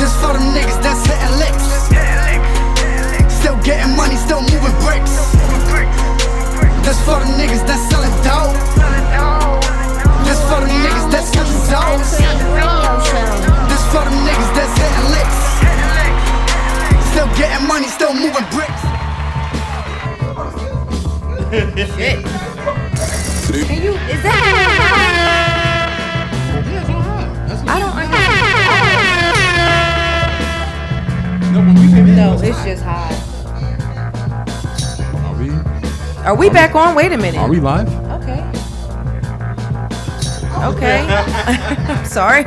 This for them niggas that's hitting licks. Still getting money, still moving bricks. This for them niggas that's selling dope. This for them niggas that's catching zones. This for them niggas that's hitting licks. Still getting money, still moving bricks. Shit. Can you, is that? I don't understand. No, it's just high. Are we back on? Wait a minute. Are we live? Okay. I'm sorry.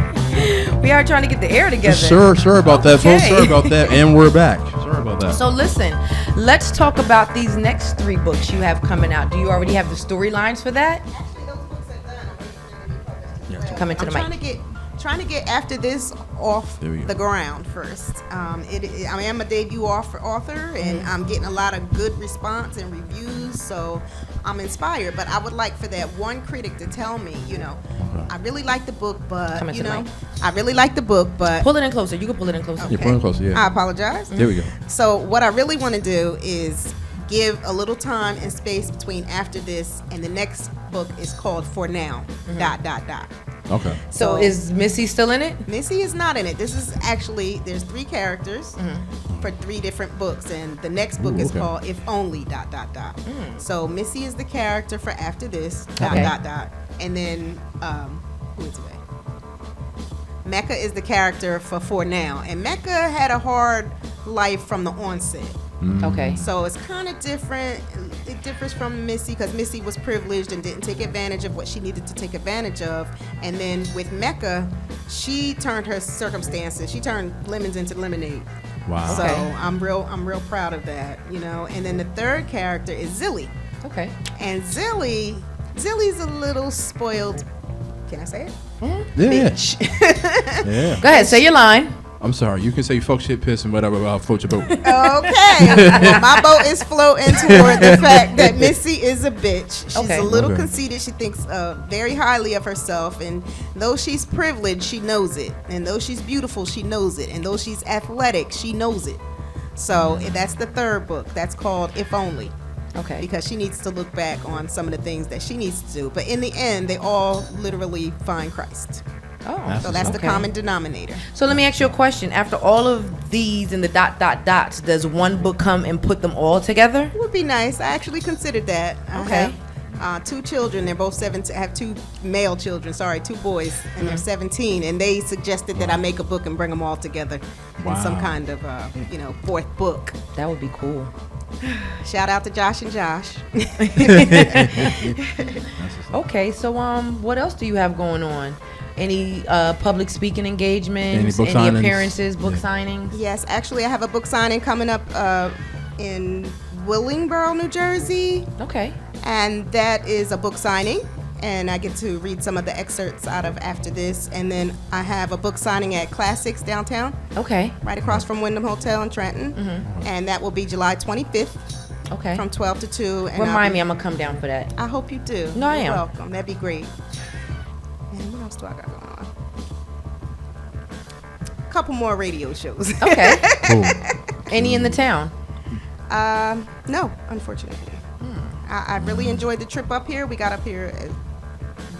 We are trying to get the air together. Sure about that, folks. Sorry about that. And we're back. Sorry about that. So listen, let's talk about these next 3 books you have coming out. Do you already have the storylines for that? Come into the mic. Trying to get After This off the ground first. I am a debut author, and I'm getting a lot of good response and reviews, so I'm inspired. But I would like for that one critic to tell me, I really like the book, but I really like the book, but pull it in closer. You can pull it in closer. Okay. Yeah, pull it in closer. Yeah. I apologize. There we go. So what I really want to do is give a little time and space between After This and the next book is called For Now. ... Okay. So is Missy still in it? Missy is not in it. This is actually, there's 3 characters for 3 different books, and the next book is called If Only ... So Missy is the character for After This ... And then who is it? Mecca is the character for Now, and Mecca had a hard life from the onset. Okay. So it's kind of different. It differs from Missy because Missy was privileged and didn't take advantage of what she needed to take advantage of. And then with Mecca, she turned her circumstances. She turned lemons into lemonade. Wow. So Okay. I'm real proud of that, And then the third character is Zilly. Okay. And Zilly's a little spoiled. Can I say it? Yeah. Go ahead. Say your line. I'm sorry. You can say fuck, shit, piss, and whatever about float your boat. Okay. Well, my boat is floating toward the fact that Missy is a bitch. She's a little conceited. She thinks very highly of herself. And though she's privileged, she knows it. And though she's beautiful, she knows it. And though she's athletic, she knows it. So that's the third book. That's called If Only. Okay. Because she needs to look back on some of the things that she needs to do. But in the end, they all literally find Christ. Oh, so that's the common denominator. So let me ask you a question. After all of these and the ... does one book come and put them all together? It would be nice. I actually considered that. Okay. I have 2 children. They're both 17. I have 2 male children. 2 boys, and they're 17. And they suggested that I make a book and bring them all together in some kind of, 4th book. That would be cool. Shout out to Josh and Josh. Okay, so what else do you have going on? Any public speaking engagements? Any any appearances? Book signings? Yes, actually, I have a book signing coming up in Willingboro, New Jersey. Okay. And that is a book signing. And I get to read some of the excerpts out of After This. And then I have a book signing at Classics downtown. Okay. Right across from Wyndham Hotel in Trenton. And that will be July 25th. Okay. From 12 to 2. And Remind me, I'm going to come down for that. I hope you do. No, I am. You're welcome. That'd be great. And what else do I got going on? A couple more radio shows. Okay. Cool. Any in the town? No, unfortunately. I really enjoyed the trip up here. We got up here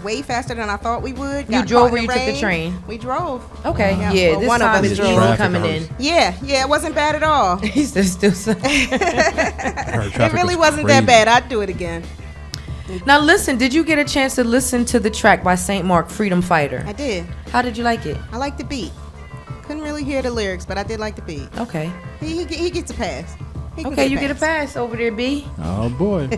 way faster than I thought we would. You drove or you took the train? We drove. Okay. Yeah, Yeah, well, this one time of us is drove. easy coming in. Yeah, it wasn't bad at all. He's still It really wasn't that bad. I'd do it again. Now listen, did you get a chance to listen to the track by St. Mark, Freedom Fighter? I did. How did you like it? I like the beat. Couldn't really hear the lyrics, but I did like the beat. Okay. He gets a pass. Okay, you get a pass over there, B. Oh boy.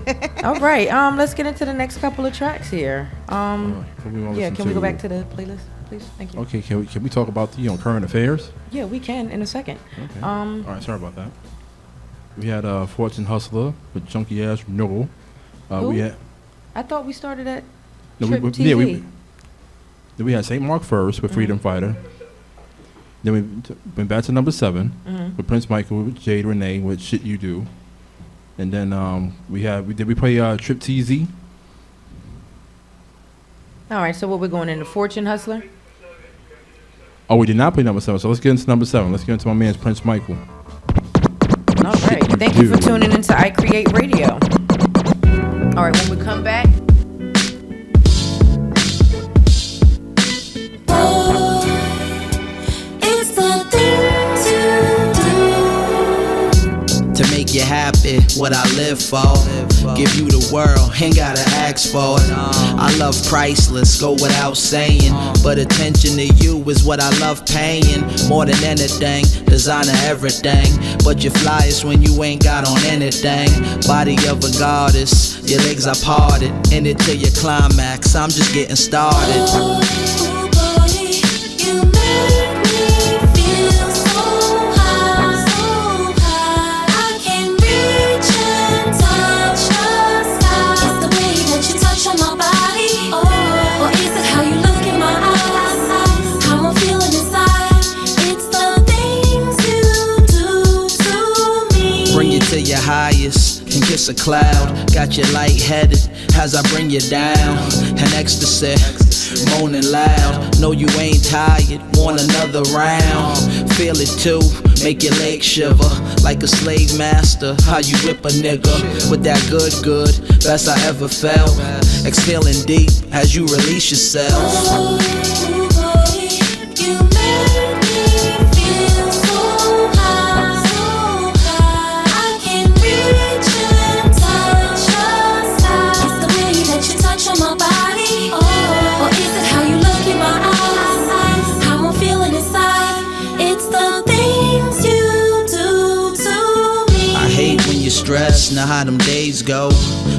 All right. Let's get into the next couple of tracks here. Can we go back to the playlist, please? Thank you. Okay, can we talk about the current affairs? Yeah, we can in a second. Okay. All right, sorry about that. We had Fortune Hustler with Junkie Ass No. We had. I thought we started at Trip TV. Then we had St. Mark first with Freedom Fighter. Then we went back to number 7 with Prince Michael, with Jade Renee, with Shit You Do. And then we play Trip TZ. All right, so what we're going into Fortune Hustler? Oh, we did not play number 7, so let's get into number 7. Let's get into my man's Prince Michael. All right, thank you for tuning into iCreate Radio. All right, when we come back. To make you happy, what I live for. Give you the world, ain't gotta ask for it. I love priceless, go without saying. But attention to you is what I love paying. More than anything, designer everything. But you flyest when you ain't got on anything. Body of a goddess, your legs are parted. In it till your climax, I'm just getting started. Highest and kiss a cloud. Got you lightheaded as I bring you down. An ecstasy, moaning loud. Know you ain't tired, want another round. Feel it too, make your legs shiver. Like a slave master, how you whip a nigga. With that good, best I ever felt. Exhaling deep as you release yourself. Know how them days go.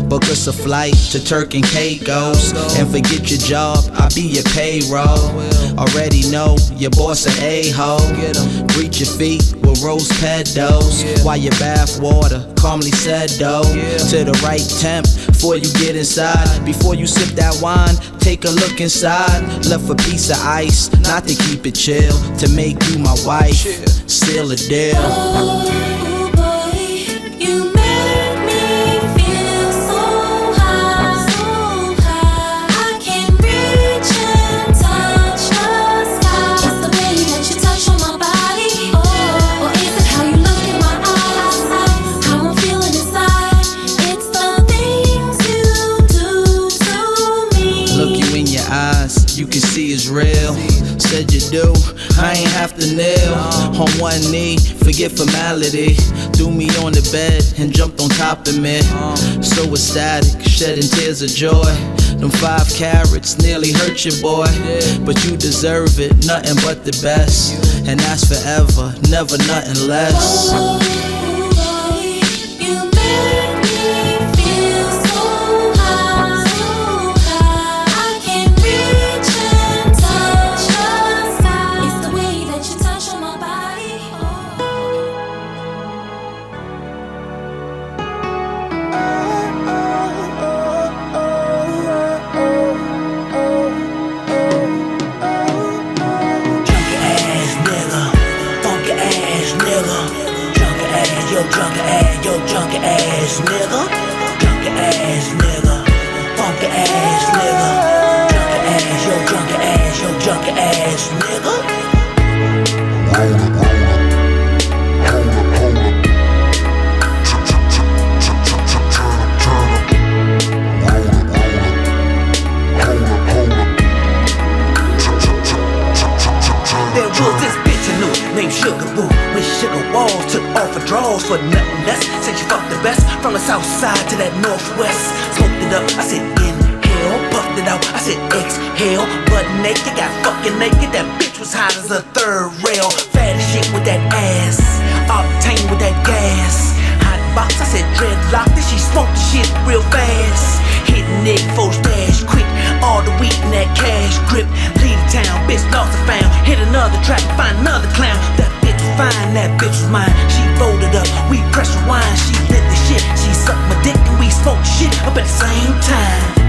Book us a flight to Turk and Caicos. And forget your job, I'll be your payroll. Already know your boss an a-hole. Greet your feet with rose petals. While your bath water calmly said though. To the right temp before you get inside. Before you sip that wine, take a look inside. Left a piece of ice, not to keep it chill. To make you my wife, seal a deal. You can see it's real. Said you do, I ain't have to kneel. On one knee, forget formality. Threw me on the bed and jumped on top of me. So ecstatic, shedding tears of joy. Them 5 carats nearly hurt you, boy. But you deserve it, nothing but the best. And that's forever, never nothing less. For nothing less, said you fucked the best. From the south side to that northwest. Smoked it up, I said inhale, puffed it out, I said exhale, butt naked, got fucking naked. That bitch was hot as a third rail. Fat as shit with that ass, octane with that gas. Hot box, I said dreadlock, then she smoked the shit real fast. Hit nigga for stash quick, all the weed in that cash grip. Leave the town, bitch lost and found. Hit another trap and find another clown. That bitch was fine, that bitch was mine. She folded up, we pressed rewind. She lit the shit, she sucked my dick and we smoked shit up at the same time.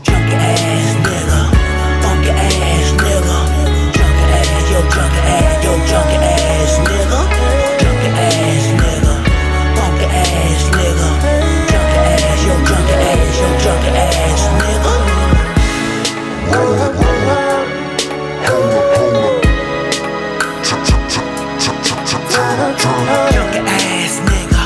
Junkie ass nigga, funky ass nigga. Junkie ass, yo junkie ass, yo junkie ass nigga. Junkie ass nigga, funky ass nigga. Junkie ass, yo junkie ass, yo junkie ass nigga. Junkie ass nigga,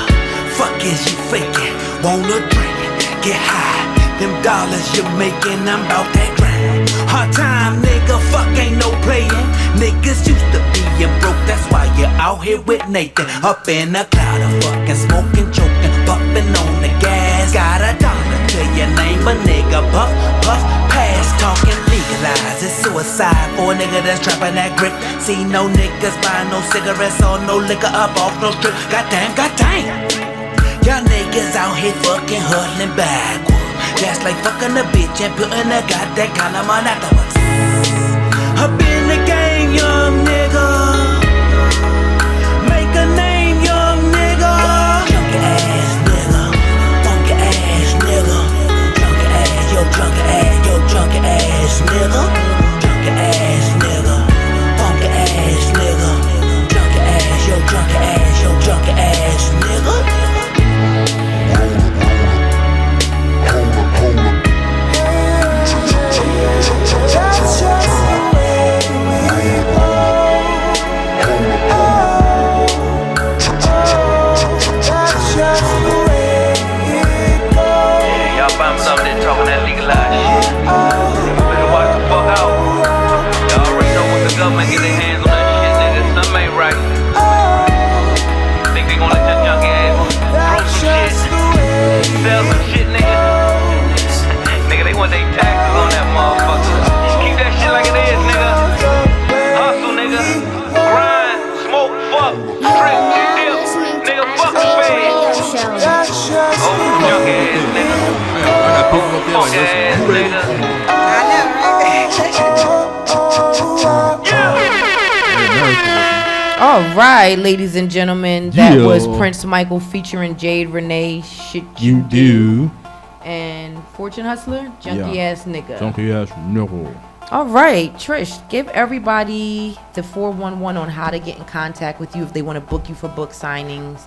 fuck is you faking? Wanna drink, get high. Them dollars you're making, I'm bout that grind. Hard time, nigga, fuck ain't no playing. Niggas used to being broke, that's why you're out here with Nathan. Up in a cloud of fucking smoking, choking, puffing on the gas. Got $1 to your name, a nigga, puff, puff, pass. Talking legalize, it's suicide for a nigga that's trapping that grip. See no niggas buying no cigarettes or no liquor up off no strip. Goddamn, goddamn. Y'all niggas out here fucking hustling backwards. That's like fucking a bitch and putting a goddamn condom on afterwards. Up in the game, young nigga. Make a name, young nigga. Junkie ass nigga, funky ass nigga. Junkie ass, yo junkie ass, yo junkie ass nigga. Junkie ass nigga, funky ass nigga. Junkie ass, yo junkie ass, yo junkie ass nigga. That's just the way we roll. That's just the way it goes. Yeah, y'all find something that talking that legalized shit. Better watch the fuck out. Y'all already know what the government get their hands on that shit, nigga. Something ain't right. Think they gonna let that junkie ass throw some shit, sell some shit, nigga. Nigga, they want their taxes on that motherfucker. Keep that shit like it is, nigga. Hustle, nigga. Grind, smoke, fuck, drink, dip, nigga, fuck the feds. Oh, junkie ass, nigga. Fuck ass, nigga. All right, ladies and gentlemen, that was Prince Michael featuring Jade Renee. Shit you do. And Fortune Hustler, junkie ass nigga. Junkie ass nigga. All right, Trish, give everybody the 411 on how to get in contact with you if they want to book you for book signings.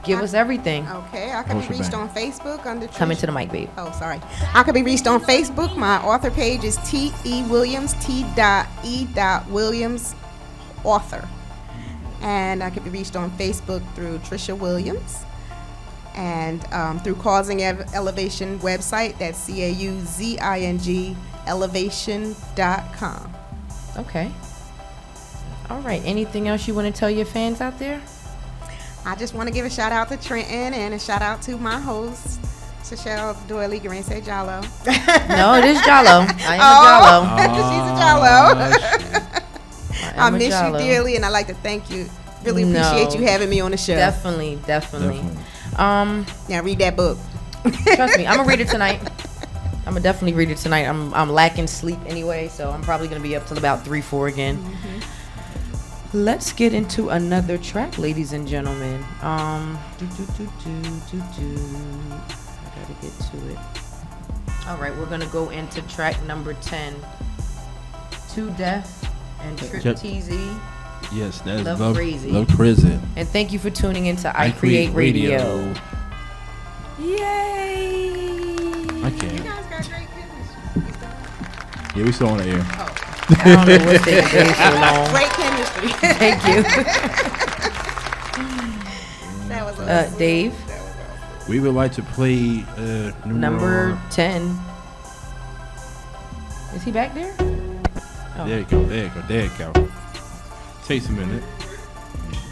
Give us everything. Okay, I can be reached on Facebook under Trish. Come into the mic, babe. Oh, sorry. I can be reached on Facebook. My author page is T.E. Williams, T.E. Williams, author. And I can be reached on Facebook through TRISHA Williams. And through Causing Elevation website, that's CAUZING elevation.com. Okay. All right. Anything else you want to tell your fans out there? I just want to give a shout out to Trenton and a shout out to my host, Shachelle Doyle Green. Say Jalo. No, it is Jalo. I am a Jalo. She's a Jalo. I miss you dearly, and I'd like to thank you. Really appreciate you having me on the show. Definitely. Now read that book. Trust me, I'm gonna read it tonight. I'm gonna definitely read it tonight. I'm lacking sleep anyway, so I'm probably gonna be up till about 3-4 again. Let's get into another track, ladies and gentlemen. I gotta get to it. All right, we're gonna go into track number 10. To Death and Trip TZ. Yes, that's Love Crazy. Love Crazy. And thank you for tuning into iCreate Radio. Yay! I can't. You guys got great chemistry. Yeah, we still on the air. I don't know what's taking days so long. Great chemistry. Thank you. That was awesome. Dave. We would like to play number 10. Is he back there? Oh. There you go. Takes a minute.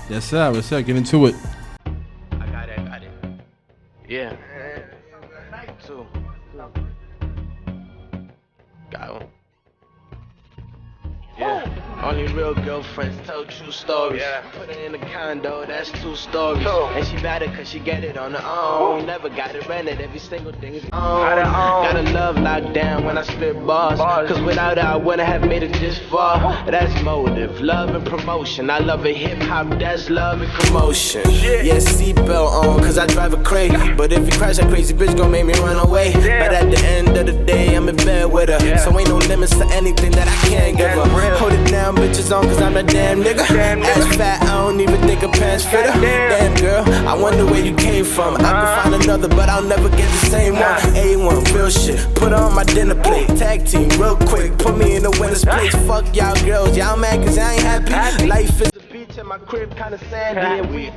That's up. Let's get into it. two stories. Put her in a condo, that's 2 stories. And she better cause she get it on her own. Never got it rented, every single thing is on. Got a love locked down when I spit bars. Cause without her I wouldn't have made it this far. That's motive, love and promotion. I love it hip hop, that's love and commotion. Yeah, seatbelt on cause I drive her crazy. But if you crash, that crazy bitch gon' make me run away. But at the end of the day, I'm in bed with her. So ain't no limits to anything that I can't give her. Hold it down, bitches on cause I'm a damn nigga. Ass fat, I don't even think a pants fit her. Damn girl, I wonder where you came from. I could find another, but I'll never get the same one. A1, real shit, put her on my dinner plate. Tag team, real quick, put me in the winner's place. Fuck y'all girls, y'all mad cause I ain't happy. Life is a beach and my crib kinda sandy. And we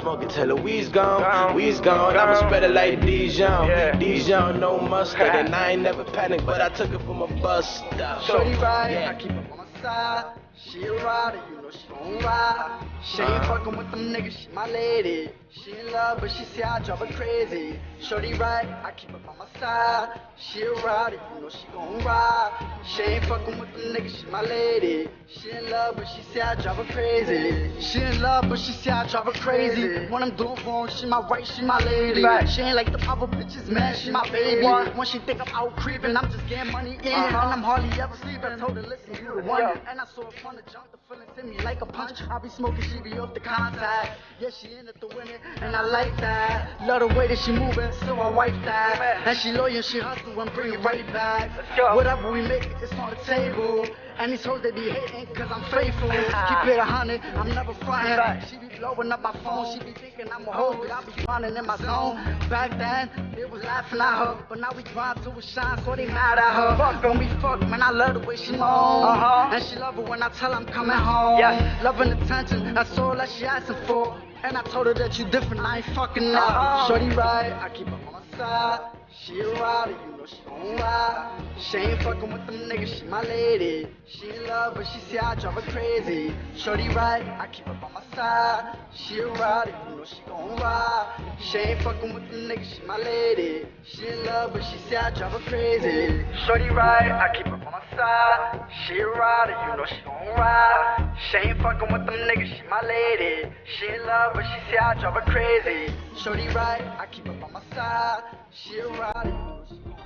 smoking till the weed's gone. I'ma spread it like Dijon, no mustard. And I ain't never panicked, but I took it from a bus stop. Shorty ride, I keep her on my side. She a rider, you know she gon' ride. She ain't fucking with them niggas, she my lady. She in love, but she say I drive her crazy. Shorty ride, I keep her on my side. She a rider, you know she gon' ride. She ain't fucking with them niggas, she my lady. She in love, but she say I drive her crazy. She in love, but she say I drive her crazy. When I'm doing wrong, she my right, she my lady. She ain't like the other bitches, man, she my baby. When she think I'm out creeping, I'm just getting money in. And I'm hardly ever sleeping. I told her, listen, you the one. And I saw her from the jump, the feelings hit me like a punch. I be smoking, she be off the contact. Yeah, she in it to win it, and I like that. Love the way that she moving, so I wife that. And she loyal, she hustle and bring it right back. Whatever we make, it's on the table. And these hoes, they be hating cause I'm faithful. Keep it 100, I'm never frontin'. She be blowing up my phone, she be thinking I'm a hoe, but I be running in my zone. Back then, they was laughing at her, but now we grind till we shine, so they mad at her. When we fuck, man, I love the way she moan. And she love it when I tell her I'm coming home. Love and attention, that's all that she asking for. And I told her that you different, I ain't fucking up. Shorty right, I keep her on my side. She a rider, you know she gon' ride. She ain't fucking with them niggas, she my lady. She in love, but she say I drive her crazy. Shorty right, I keep her on my side. She a rider, you know she gon' ride. She ain't fucking with them niggas, she my lady. She in love, but she say I drive her crazy. Shorty right, I keep her on my side. She a rider, you know she gon' ride. She ain't fucking with them niggas, she my lady. She in love, but she say I drive her crazy. Shorty right, I keep her on my side. She a rider, you know she gon'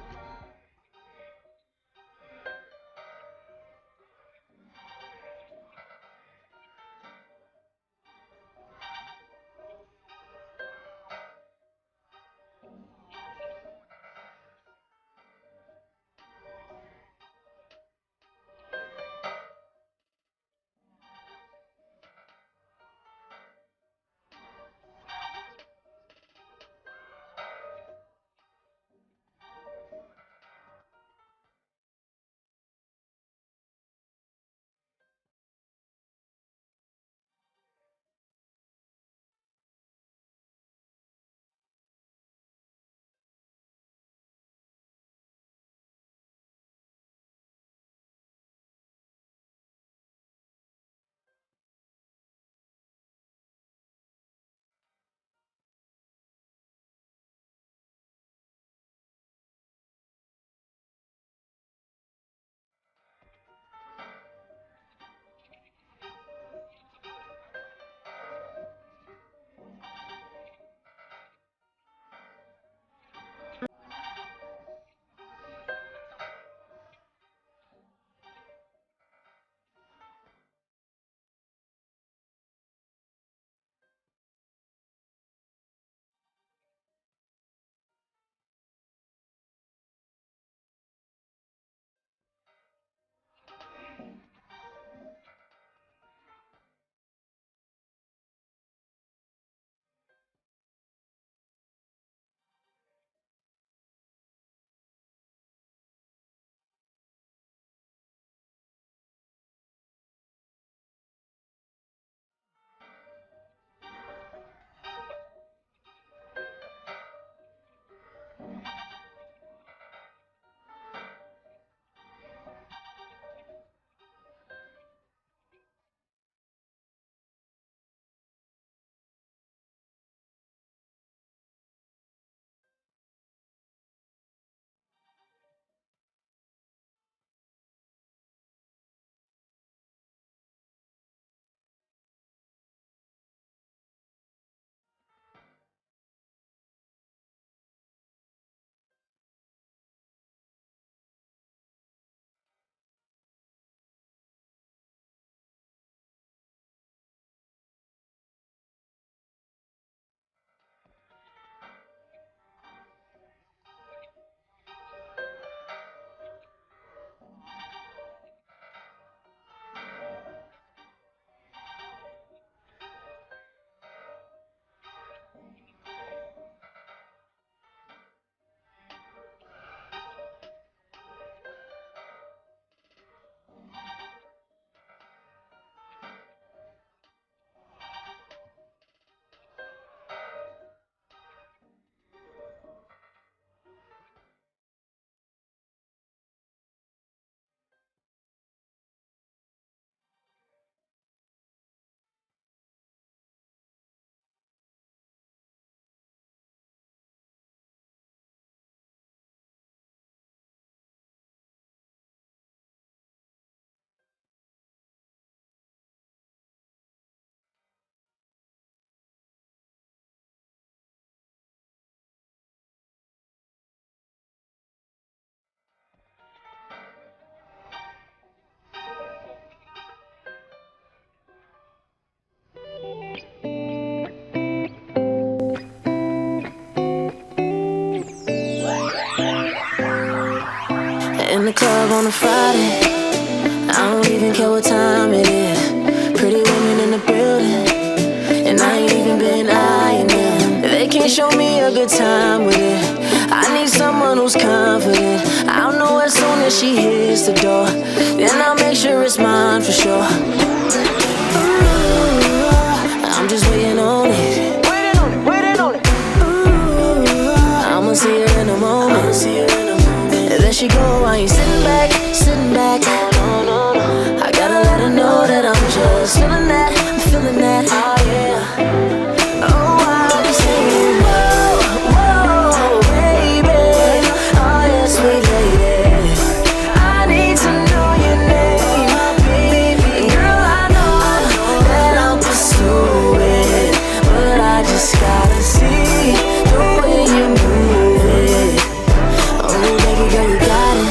in the club on a Friday. I don't even care what time it is. Pretty women in the building, and I ain't even been eyeing them. They can't show me a good time with it. I need someone who's confident. I'll know as soon as she hits the door. Then I'll make sure it's mine for sure. Ooh, I'm just waiting on it. Waiting on it. Ooh, I'ma see her in a moment. And there she go, I ain't sitting back. No. I gotta let her know that I'm just feeling that. I'm feeling that. Oh yeah. Oh, I'm saying, whoa, baby. Oh yeah, sweet lady. I need to know your name, baby. Girl, I know that I'm pursuing, but I just gotta see the way you move it. Oh, baby girl, you got it.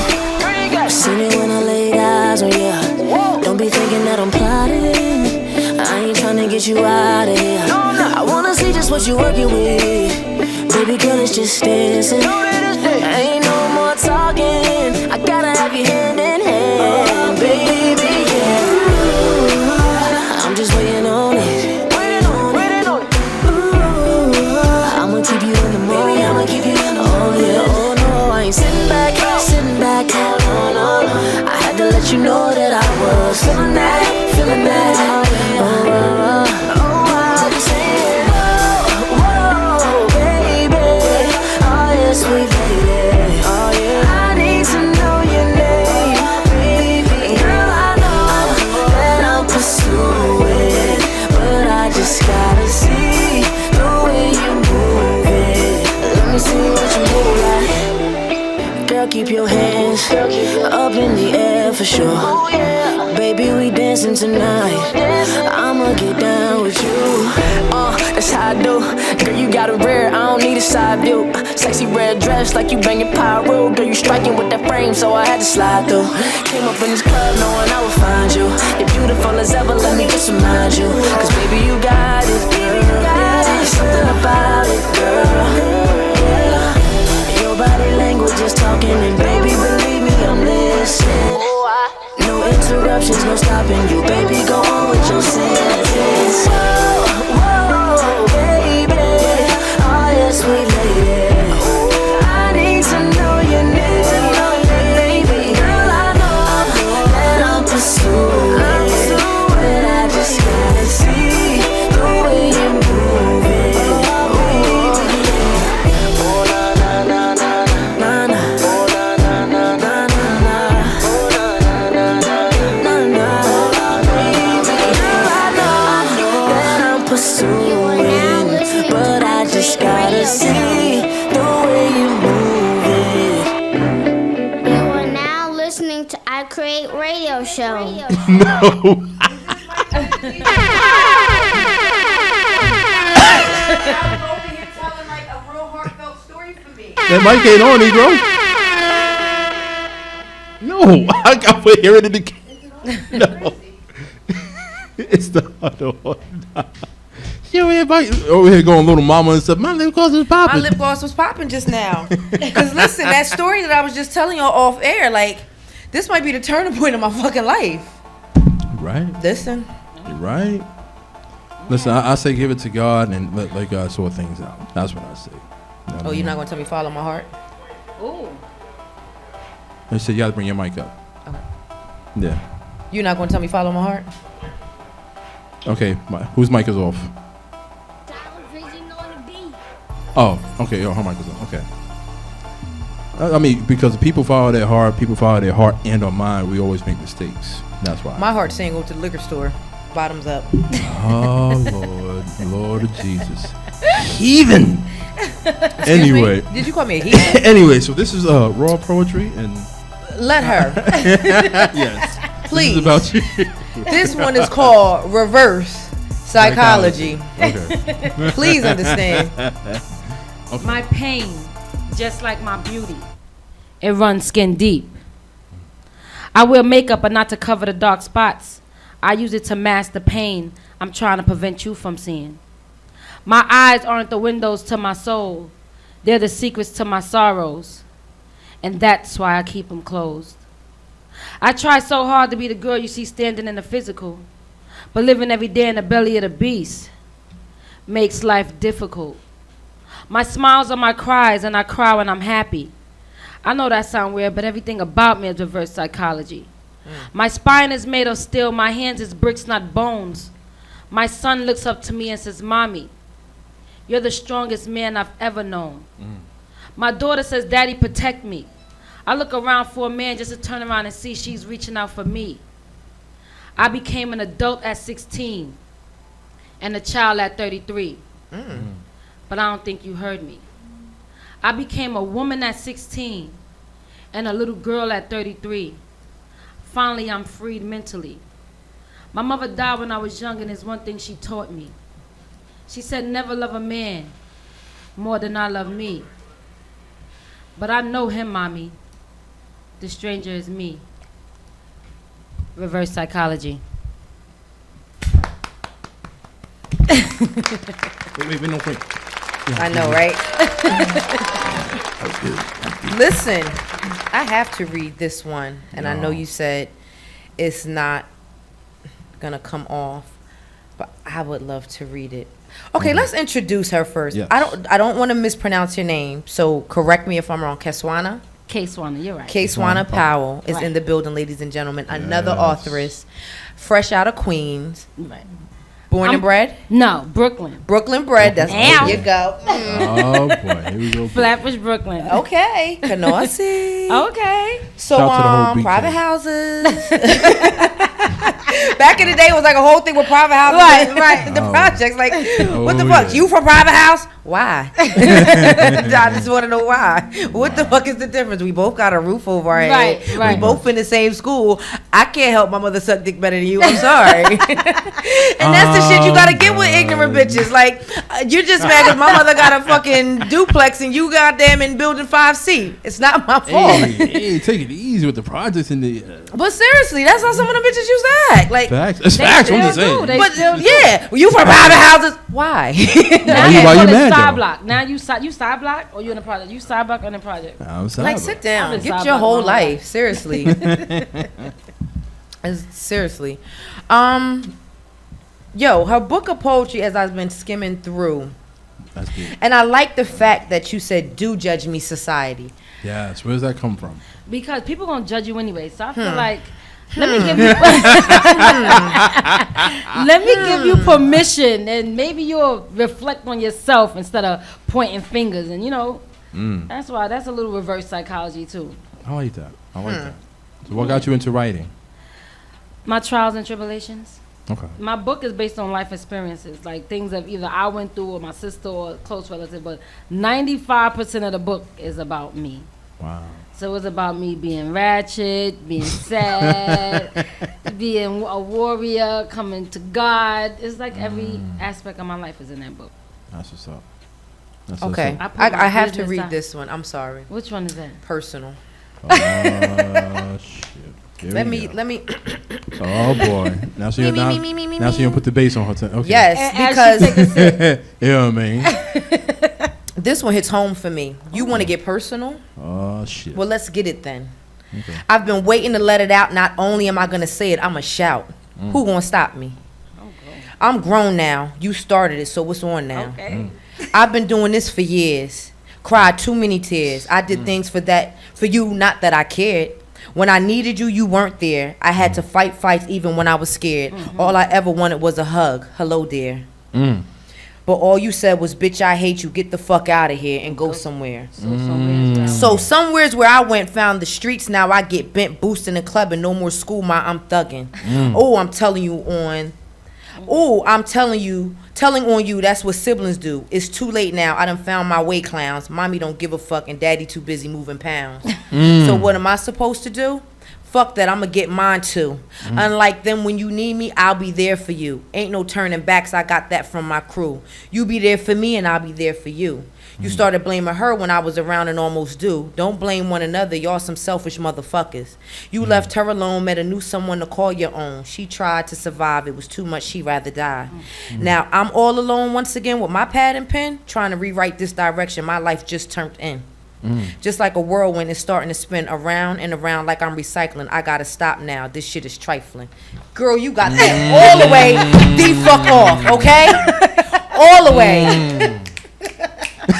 Seen it when I laid eyes on you. Don't be thinking that I'm plotting. I ain't tryna get you out of here. I wanna see just what you working with. Baby girl, it's just dancing. Ain't no more talking. I gotta have you hand in hand, baby, yeah. Ooh, I'm just waiting on it. Ooh, I'ma keep you in the moment. Oh yeah, oh no, I ain't sitting back. No. I had to let you know that I was feeling that. I'm saying, whoa, baby. Oh yeah, sweet lady. Oh yeah, I need to know your name, baby. Girl, I know that I'm pursuing, but I just gotta see the way you move it. Let me see what you move like. Girl, keep your hands up in the air for sure. Baby, we dancing tonight. I'ma get down with you. That's how I do. Girl, you got it rare, I don't need a side view. Sexy red dress like you banging pyro. Girl, you striking with that frame, so I had to slide through. Came up in this club knowing I would find you. You're beautiful as ever, let me just remind you. Cause baby, you got it, girl. There's something about it, girl. Your body language is talking, and baby, believe me, I'm listening. No interruptions, no stopping you, baby, go on with your sentence. Whoa, baby, oh yeah, sweet lady. I need to know your name, baby. Girl, I know that I'm pursuing, but I just gotta see the way you move it. But I just gotta see the way you move it. You are now listening to iCreate Radio Show. No. That mic ain't on, Negro. No, I got to hear it in the. No. It's the other one. You everybody over here going little mama and stuff. My lip gloss was popping. My lip gloss was popping just now. Because listen, that story that I was just telling y'all off air, like, this might be the turning point of my fucking life. Right. Listen. You're right. Listen, I say give it to God and let God sort things out. That's what I say. You know what I mean? You're not going to tell me follow my heart? Ooh. I said you got to bring your mic up. Okay. Yeah. You're not going to tell me follow my heart? Okay. Whose mic is off? Oh, okay. Oh, her mic is on. Okay. I mean, because people follow their heart and or mind, we always make mistakes. That's why. My heart's saying go to the liquor store. Bottoms up. Oh, Lord of Jesus. Heathen. Anyway. Me? Did you call me a heathen? Anyway, so this is raw poetry and. Let her. Yes. Please. This is about you. This one is called reverse psychology. Okay. Please understand. Okay. My pain, just like my beauty, it runs skin deep. I wear makeup, but not to cover the dark spots. I use it to mask the pain I'm trying to prevent you from seeing. My eyes aren't the windows to my soul. They're the secrets to my sorrows. And that's why I keep them closed. I try so hard to be the girl you see standing in the physical, but living every day in the belly of the beast makes life difficult. My smiles are my cries, and I cry when I'm happy. I know that sounds weird, but everything about me is reverse psychology. My spine is made of steel, my hands is bricks, not bones. My son looks up to me and says, Mommy, you're the strongest man I've ever known. My daughter says, Daddy, protect me. I look around for a man just to turn around and see she's reaching out for me. I became an adult at 16 and a child at 33. But I don't think you heard me. I became a woman at 16 and a little girl at 33. Finally, I'm freed mentally. My mother died when I was young, and there's one thing she taught me. She said, never love a man more than I love me. But I know him, Mommy. The stranger is me. Reverse psychology. Wait, no, wait. I know, right? Listen, I have to read this one, and I know you said it's not gonna come off, but I would love to read it. Okay, let's introduce her first. Yes. I don't want to mispronounce your name, so correct me if I'm wrong. KASWAINA? KASWAINA, you're right. KASWAINA Powell is Right. in the building, ladies and gentlemen. Another authoress, fresh out of Queens. Right. Born and bred? No, Brooklyn. Brooklyn bred. That's Ow. there you go. Oh boy, here we go. Flatbush, Brooklyn. Okay, Canarsie. Okay. So Shout out to the whole beach private gang. houses. Back in the day, it was like a whole thing with private houses. Right. The projects, like, what the Oh, fuck? yeah. You from private house? Why? I just want to know why. What the fuck is the difference? We both got a roof over our head. Right. We both in the same school. I can't help my mother suck dick better than you. I'm sorry. And that's the shit you gotta get with ignorant bitches. Like, you're just mad because my mother got a fucking duplex and you goddamn in building 5C. It's not my fault. Hey, take it easy with the projects in the. But seriously, that's how some of the bitches used to act. Like, Facts. It's facts. I'm just saying. but yeah, you from private houses? Why? Now Why you mad, side though? block. Now you side block or you in the project? You side block or in the project? I'm sorry. Like, sit down. I've been Get side your block whole my whole life. Seriously. Seriously. Yo, her book of poetry, as I've been skimming through, That's good. and I like the fact that you said, "Do judge me, society." Yes. Where does that come from? Because people gonna judge you anyway. So I feel like let me give you let me give you permission, and maybe you'll reflect on yourself instead of pointing fingers. And that's why that's a little reverse psychology too. I like that. So what got you into writing? My trials and tribulations. Okay. My book is based on life experiences, like things that either I went through or my sister or a close relative, but 95% of the book is about me. Wow. So it's about me being ratchet, being sad, being a warrior, coming to God. It's like every aspect of my life is in that book. That's what's up. Okay, I put my I have to business read out. this one. I'm sorry. Which one is that? Personal. Shit. Here Let we me. go. Oh boy. Now she now she gonna put the bass on her. Okay. Yes, because You know what I mean? this one hits home for me. You want to get personal? Oh shit. Well, let's get it then. Okay. I've been waiting to let it out. Not only am I gonna say it, I'ma shout. Who gonna stop me? I'm grown now. You started it, so what's on now? Okay. I've been doing this for years. Cried too many tears. I did things for you, not that I cared. When I needed you, you weren't there. I had to fight fights even when I was scared. All I ever wanted was a hug. Hello, dear. But all you said was, bitch, I hate you. Get the fuck out of here and go somewhere. So somewhere's where I went, found the streets. Now I get bent, boosting and clubbing. No more school, I'm thugging. Oh, I'm telling you telling on you, that's what siblings do. It's too late now. I done found my way, clowns. Mommy don't give a fuck and daddy too busy moving pounds. So what am I supposed to do? Fuck that, I'ma get mine too. Unlike them, when you need me, I'll be there for you. Ain't no turning backs, I got that from my crew. You be there for me and I'll be there for you. You started blaming her when I was around and almost due. Don't blame one another, y'all some selfish motherfuckers. You left her alone, met a new someone to call your own. She tried to survive, it was too much, she'd rather die. Now I'm all alone once again with my pad and pen, trying to rewrite this direction my life just turned in. Just like a whirlwind is starting to spin around and around like I'm recycling. I gotta stop now. This shit is trifling. Girl, you got that all the way the fuck off, okay? All the way.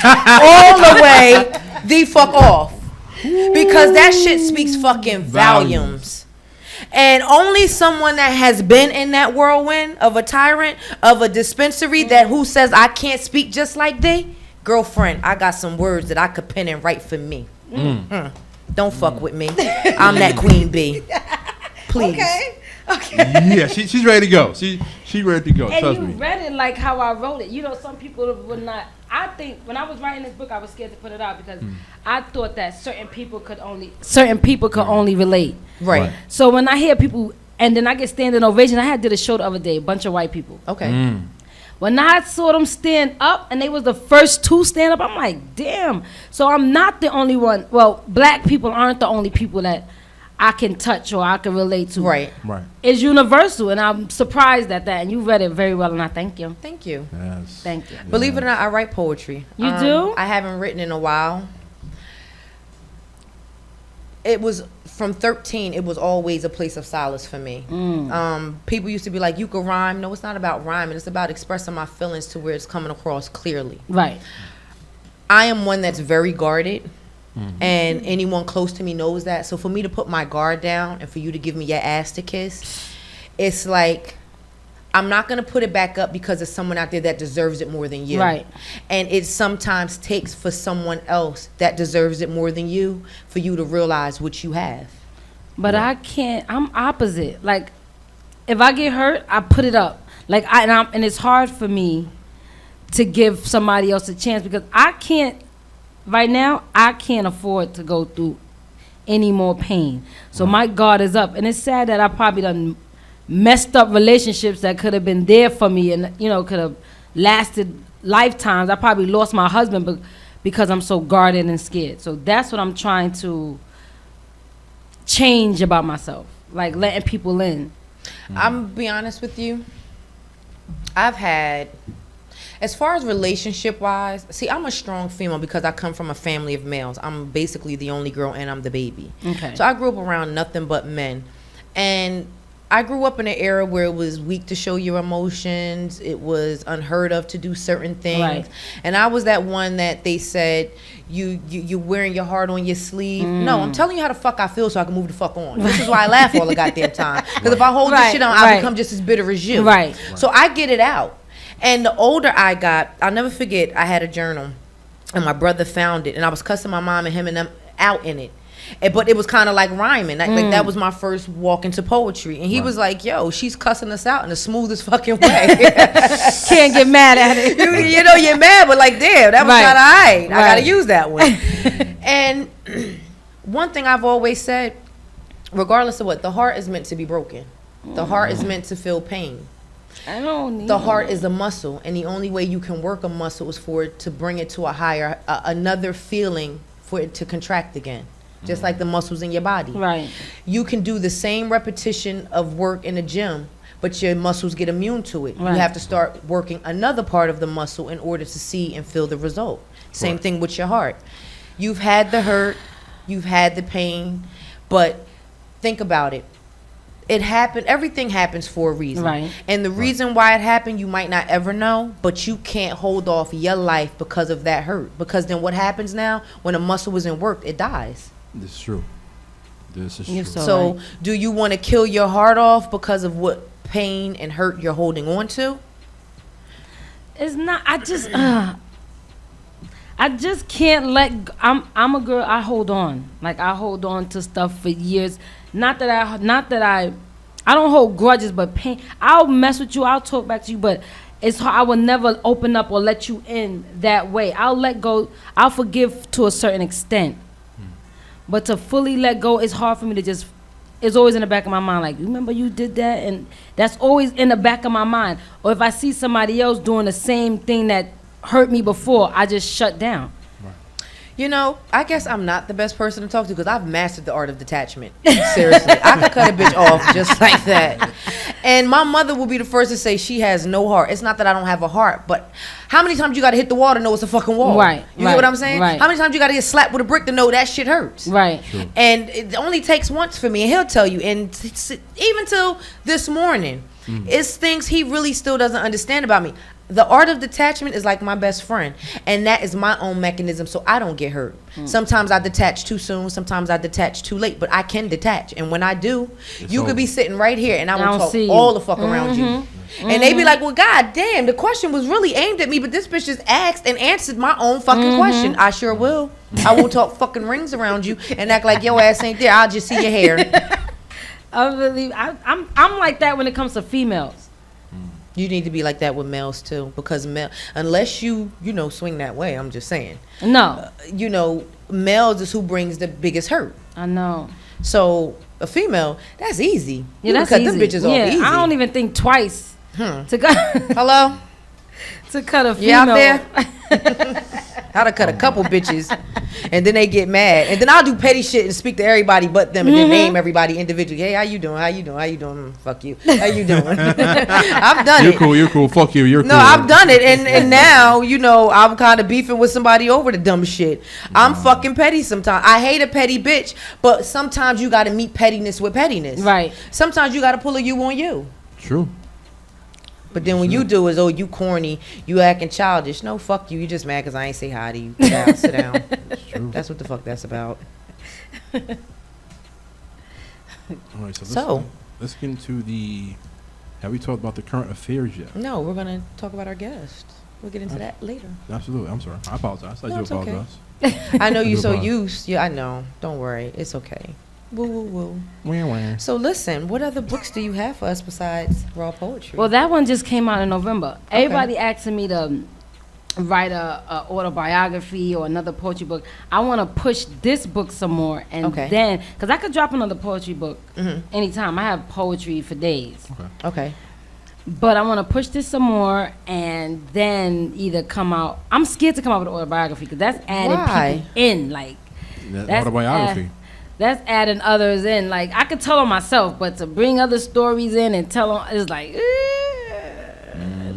All the way the fuck off. Because that shit speaks fucking volumes. And only someone that has been in that whirlwind of a tyrant, of a dispensary, that who says I can't speak just like they, girlfriend, I got some words that I could pen and write for me. Don't fuck with me. I'm that queen bee. Please. Okay. Yeah, she's ready to go. She ready to go. And Trust you me. read it like how I wrote it. You know, some people would not. I think when I was writing this book, I was scared to put it out because I thought that certain people could only relate. Right. So when I hear people, and then I get standing ovation. I did a show the other day, a bunch of white people. Okay. When I saw them stand up, and they was the first to stand up, I'm like, damn. So I'm not the only one. Well, black people aren't the only people that I can touch or I can relate to. Right. It's universal, and I'm surprised at that. And you read it very well, and I thank you. Thank you. Yes. Thank you. Believe it or not, I write poetry. You do? I haven't written in a while. It was from 13. It was always a place of solace for me. People used to be like, "You could rhyme." No, it's not about rhyming. It's about expressing my feelings to where it's coming across clearly. Right. I am one that's very guarded. And anyone close to me knows that. So for me to put my guard down and for you to give me your ass to kiss, it's like I'm not going to put it back up because there's someone out there that deserves it more than you. Right. And it sometimes takes for someone else that deserves it more than you for you to realize what you have. But I can't. I'm opposite. Like, if I get hurt, I put it up. Like, and it's hard for me to give somebody else a chance because I can't. Right now, I can't afford to go through any more pain. So my guard is up. And it's sad that I probably done messed up relationships that could have been there for me and, you know, could have lasted lifetimes. I probably lost my husband because I'm so guarded and scared. So that's what I'm trying to change about myself, like letting people in. I'm gonna be honest with you. I've had... As far as relationship wise, see, I'm a strong female because I come from a family of males. I'm basically the only girl and I'm the baby. Okay. So I grew up around nothing but men. And I grew up in an era where it was weak to show your emotions. It was unheard of to do certain things. Right. And I was that one that they said, you're wearing your heart on your sleeve. No, I'm telling you how the fuck I feel so I can move the fuck on. This is why I laugh all the goddamn time. Because if I hold this shit on, I'll become just as bitter as you. Right. So I get it out. And the older I got, I'll never forget, I had a journal and my brother found it and I was cussing my mom and him and them out in it. But it was kind of like rhyming. Like that was my first walk into poetry. And he was like, yo, she's cussing us out in the smoothest fucking way. Can't get mad at it. you know, you're mad, but like, damn, that was kind of all right. I got to use that one. And one thing I've always said, regardless of what, the heart is meant to be broken. The heart is meant to feel pain. I don't need the heart is a muscle, and the only way you can work a muscle is for it to bring it to a higher, another feeling for it to contract again, just like the muscles in your body. Right. You can do the same repetition of work in the gym, but your muscles get immune to it. Right. You have to start working another part of the muscle in order to see and feel the result. Same thing with your heart. You've had the hurt, you've had the pain, but think about it. It happened. Everything happens for a reason. Right. And the reason why it happened, you might not ever know, but you can't hold off your life because of that hurt. Because then what happens now, when a muscle isn't worked, it dies. This is true. This is You're true. So do you want to kill your heart off because of what pain and hurt you're holding on to? It's not. I just can't let. I'm a girl. I hold on. Like I hold on to stuff for years. Not that I don't hold grudges, but pain. I'll mess with you. I'll talk back to you, but it's hard. I will never open up or let you in that way. I'll let go. I'll forgive to a certain extent, but to fully let go, it's hard for me to just. It's always in the back of my mind. Like, remember you did that, and that's always in the back of my mind. Or if I see somebody else doing the same thing that hurt me before, I just shut down. You know, I guess I'm not the best person to talk to because I've mastered the art of detachment. Seriously, I could cut a bitch off just like that. And my mother will be the first to say she has no heart. It's not that I don't have a heart, but how many times you got to hit the wall to know it's a fucking wall? Right. You get what I'm saying? Right. How many times you got to get slapped with a brick to know that shit hurts? Right. True. And it only takes once for me, and he'll tell you. And even till this morning, it's things he really still doesn't understand about me. The art of detachment is like my best friend, and that is my own mechanism so I don't get hurt. Sometimes I detach too soon, sometimes I detach too late, but I can detach. And when I do, you could be sitting right here and I will talk all the fuck around you. And they be like, well, god damn, the question was really aimed at me, but this bitch just asked and answered my own fucking question. I sure will. I will talk fucking rings around you and act like your ass ain't there. I'll just see your hair. I'm like that when it comes to females. You need to be like that with males too, because unless you swing that way, I'm just saying. No. Males is who brings the biggest hurt. I know. So a female, that's easy. Yeah, that's cut easy. them bitches off easy. I don't even think twice to cut. Hello? To cut a female. You out there? How to cut a couple bitches, and then they get mad, and then I'll do petty shit and speak to everybody but them, and then name everybody individually. Hey, how you doing? How you doing? How you doing? Fuck you. How you doing? I've done it. You're cool. Fuck you. You're cool. No, I've done it, and now I'm kind of beefing with somebody over the dumb shit. I'm fucking petty sometimes. I hate a petty bitch, but sometimes you got to meet pettiness with pettiness. Right. Sometimes you got to pull a you on you. True. But then when you do is, you corny, you acting childish. No, fuck you. You just mad because I ain't say hi to you. Sit down. That's true. That's what the fuck that's about. All right, so let's get into the. Have we talked about the current affairs yet? No, we're gonna talk about our guest. We'll get into that later. Absolutely. I'm sorry. I apologize. I do apologize. Okay. I know you're so used. Yeah, I know. Don't worry. It's okay. Woo, woo, woo. Wah. So listen, what other books do you have for us besides raw poetry? Well, that one just came out in November. Okay. Everybody asking me to write a autobiography or another poetry book. I want to push this book some more, and then because I could drop another poetry book anytime. I have poetry for days. Okay. But I want to push this some more, and then either come out. I'm scared to come out with an autobiography because that's adding people in, like that's autobiography. That's adding others in. Like I could tell them myself, but to bring other stories in and tell them is like.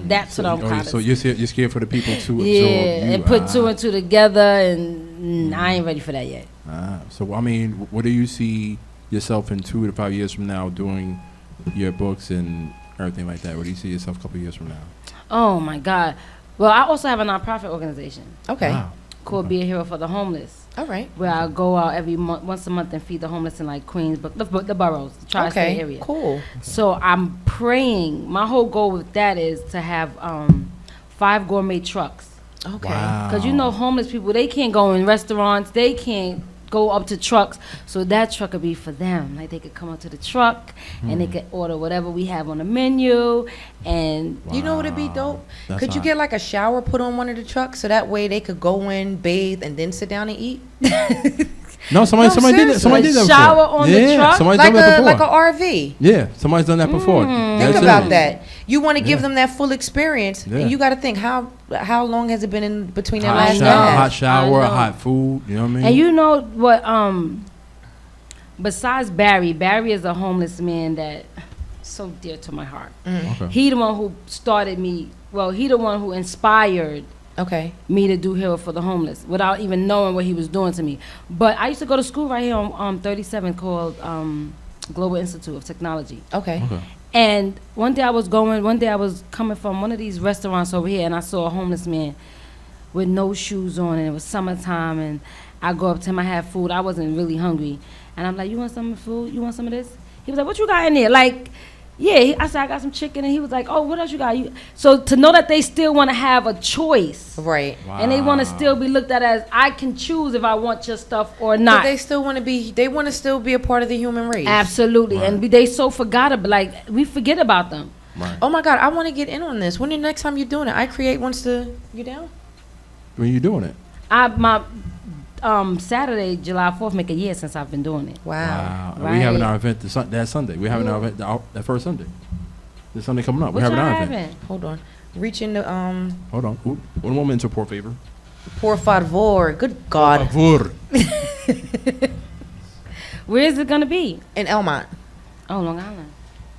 That's what I'm kind of. So you're scared for the people to absorb you. And put two and two together, and I ain't ready for that yet. So I mean, what do you see yourself in 2 to 5 years from now doing your books and everything like that? Where do you see yourself a couple of years from now? Oh my God! Well, I also have a nonprofit organization. Okay. Wow. Called Be a Hero for the Homeless. All right. Where I go out every month, once a month, and feed the homeless in like Queens, but the boroughs, the tri-state area. Cool. So I'm praying. My whole goal with that is to have 5 gourmet trucks. Okay. Because homeless people, they can't go in restaurants, they can't go up to trucks, so that truck would be for them. Like they could come up to the truck and they could order whatever we have on the menu. And you know what would be dope? Could you get like a shower put on one of the trucks so that way they could go in, bathe, and then sit down and eat? No, somebody did that. Somebody did that before. Shower on the truck? Somebody's done that before. Like an RV. Yeah, somebody's done that before. Think about that. You want to give them that full experience, and you got to think how long has it been in between their last hot shower, hot food. You know what I mean? And you know what? Besides Barry is a homeless man that so dear to my heart. Okay. He the one who started me. Well, he the one who inspired. Me to do Hero for the Homeless without even knowing what he was doing to me. But I used to go to school right here on 37 called Global Institute of Technology. Okay. And one day I was coming from one of these restaurants over here, and I saw a homeless man with no shoes on, and it was summertime, and I go up to him, I had food, I wasn't really hungry. And I'm like, you want some of the food? You want some of this? He was like, what you got in there? Like, yeah, I said, I got some chicken, and he was like, oh, what else you got? So to know that they still want to have a choice. Right. Wow. And they want to still be looked at as, I can choose if I want your stuff or not. But they still want to still be a part of the human race. Absolutely. Right. And they so forgettable, like, we forget about them. Right. Oh my God, I want to get in on this. When the next time you're doing it? iCreate wants to, you down? When you doing it? Saturday, July 4th, make a year since I've been doing it. Wow. Right. We having our event that Sunday. We having our event that first Sunday. This Sunday coming up. What We're having y'all our having? event. Hold on. Reaching the Hold on. One moment to pour favor. Por favor. Good God. Por favor. Where is it gonna be? In Elmont. Oh, Long Island.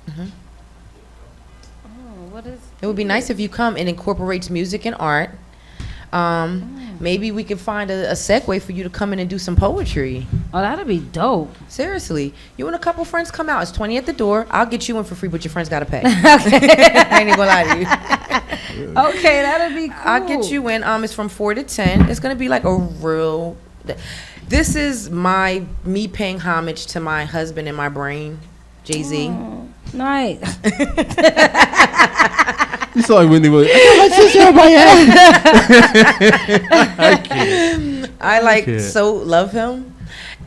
Mm-hmm. Oh, what is? It would be nice if you come and incorporates music and art. Maybe we could find a segue for you to come in and do some poetry. Oh, that'd be dope. Seriously. You and a couple friends come out. It's $20 at the door. I'll get you in for free, but your friends got to pay. I ain't even going to lie to you. Okay, that'd be cool. I'll get you in. It's from 4 to 10. It's going to be like a real... This is me paying homage to my husband in my brain, Jay-Z. Oh, nice. You saw like when they were like, I got my sister on my head. I can't. I so love him.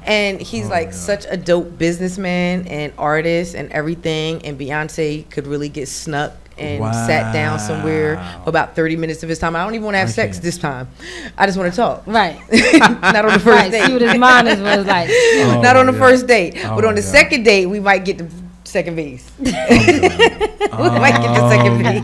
And he's such a dope businessman and artist and everything. And Beyonce could really get snuck and sat down somewhere for about 30 minutes of his time. I don't even want to have sex this time. I just want to talk. Right. Not on the first date. See what his mind was like. Not on the first date. But on the second date, we might get the second base. We might get the second base.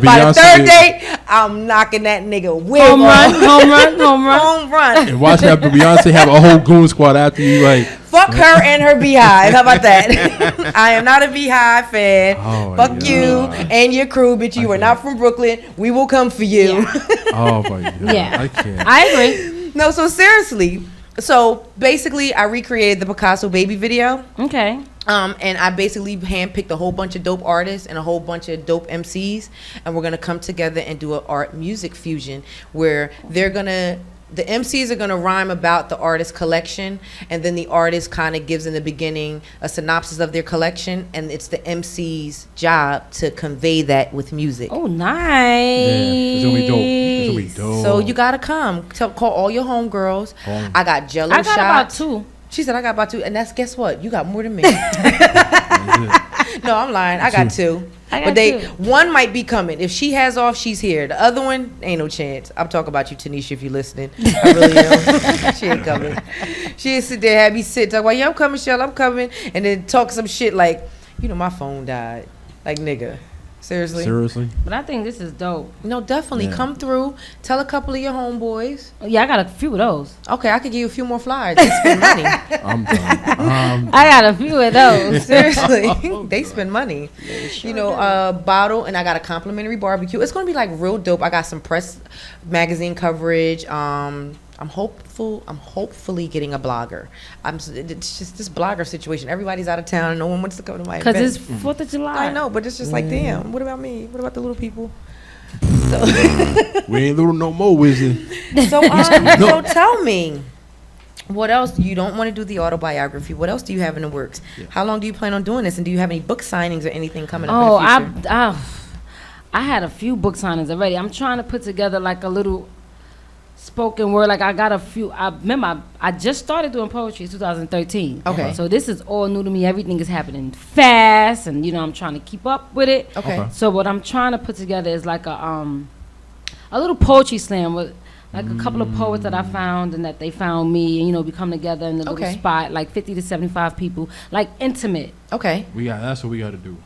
By the third date, I'm knocking that nigga wig home off. Home run. And watch after Beyonce have a whole goon squad after you, like. Fuck her and her beehive. How about that? I am not a beehive fan. Fuck you and your crew, bitch. You are not from Brooklyn. We will come for you. Oh my God. Yeah. I can't. I agree. No, so seriously. So basically, I recreated the Picasso Baby video. Okay. And I basically handpicked a whole bunch of dope artists and a whole bunch of dope MCs, and we're gonna come together and do an art music fusion where the MCs are gonna rhyme about the artist collection, and then the artist kind of gives in the beginning a synopsis of their collection, and it's the MC's job to convey that with music. Oh, nice. Yeah, it's gonna be dope. It's gonna be dope. So you gotta come. Call all your homegirls. I got Jello shots. I got about 2. She said I got about 2, and guess what? You got more than me. No, I'm lying. I got 2. But one might be coming. If she has off, she's here. The other one, ain't no chance. I'm talking about you, Tanisha, if you're listening. I really am. She ain't coming. She'll sit there, have me sit, talk about, yeah, I'm coming, Shell, I'm coming, and then talk some shit like, my phone died. Like, nigga. Seriously? But I think this is dope. No, definitely. Yeah. Come through. Tell a couple of your homeboys. Yeah, I got a few of those. Okay, I could give you a few more flyers. They spend money. I'm done. I got a few of those. Seriously. They spend money. Bottle, and I got a complimentary barbecue. It's going to be like real dope. I got some press magazine coverage. I'm hopefully getting a blogger. It's just this blogger situation. Everybody's out of town. No one wants to come to my event. Because it's 4th of July. I know, but it's just like, damn, what about me? What about the little people? We ain't little no more, Wizzy. So tell me, what else? You don't want to do the autobiography. What else do you have in the works? Yeah. How long do you plan on doing this? And do you have any book signings or anything coming up in the future? I had a few book signings already. I'm trying to put together like a little spoken word. Like I got a few. I remember I just started doing poetry in 2013. Okay. So this is all new to me. Everything is happening fast, and I'm trying to keep up with it. Okay. So what I'm trying to put together is like a little poetry slam with like a couple of poets that I found and that they found me, and we come together in the little spot, like 50 to 75 people, like intimate. Okay. That's what we got to do.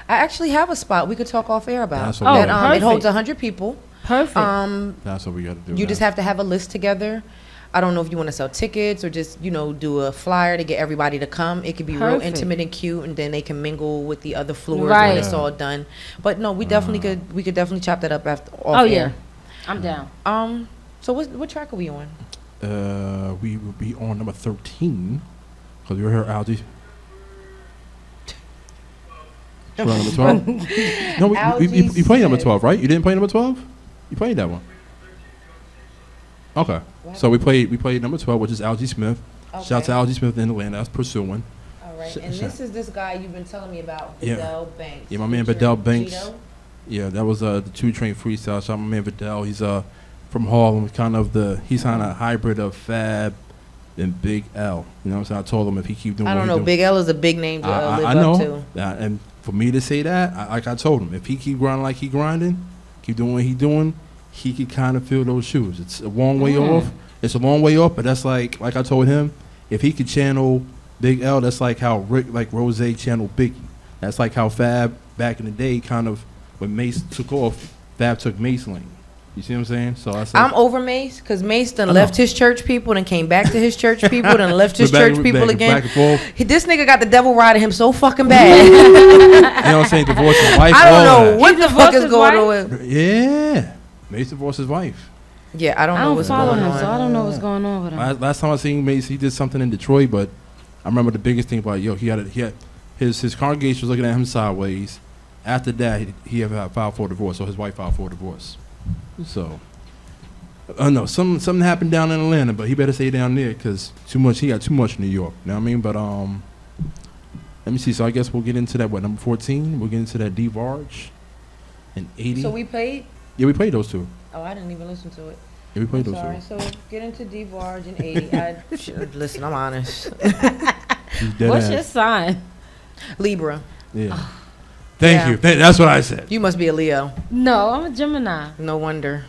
I actually have a spot we could talk off air about. That's what it holds 100 people. Perfect. That's what we got to do. You just have to have a list together. I don't know if you want to sell tickets or just, do a flyer to get everybody to come. It could be real intimate and cute, and then they can mingle with the other floors when it's all done. But no, we could definitely chop that up after off air. I'm down. So what track are we on? We will be on number 13 because we were here, Algie. Number 12. No, you played number 12, right? You didn't play number 12? You played that one. Okay. So we played number 12, which is Algie Smith. Okay. Shout out to Algie Smith in Atlanta. That's Pursuing. All right. And this is this guy you've been telling me about, Vidal Banks. Yeah, my man Vidal Banks. Cheeto? Yeah, that was the 2 Train freestyle. Shout out my man Vidal. He's from Harlem. He's kind of a hybrid of Fab and Big L. You know what I'm saying? I told him if he keep doing I don't know. Big L is a big name to live I know. up to. And for me to say that, like I told him, if he keep grinding like he grinding, keep doing what he doing, he could kind of fill those shoes. It's a long way off. It's a long way off, but that's like I told him, if he could channel Big L, that's like how Rose channeled Biggie. That's like how Fab back in the day kind of when Mace took off, Fab took Mace lane. You see what I'm saying? So I said, I'm over Mace because Mace done left his church people and came back to his church people, then left his church people again. This nigga got the devil riding him so fucking bad. You know what I'm saying? Divorced his wife. I don't know what the fuck is going on with. Yeah, Mace divorced his wife. Yeah, I don't know what's going on. So I don't know what's going on with him. Last time I seen Mace, he did something in Detroit, but I remember the biggest thing about he had his congregation was looking at him sideways. After that, he had filed for divorce, so his wife filed for divorce. So, no, something happened down in Atlanta, but he better stay down there because he got too much in New York. You know what I mean? But let me see. So I guess we'll get into that. What, number 14? We'll get into that DeVarge and 80. So we played? Yeah, we played those two. Oh, I didn't even listen to it. Yeah, we played those two. So get into DeVarge and 80. Listen, I'm honest. What's your sign? Libra. Yeah. Thank you. That's what I said. You must be a Leo. No, I'm a Gemini. No wonder.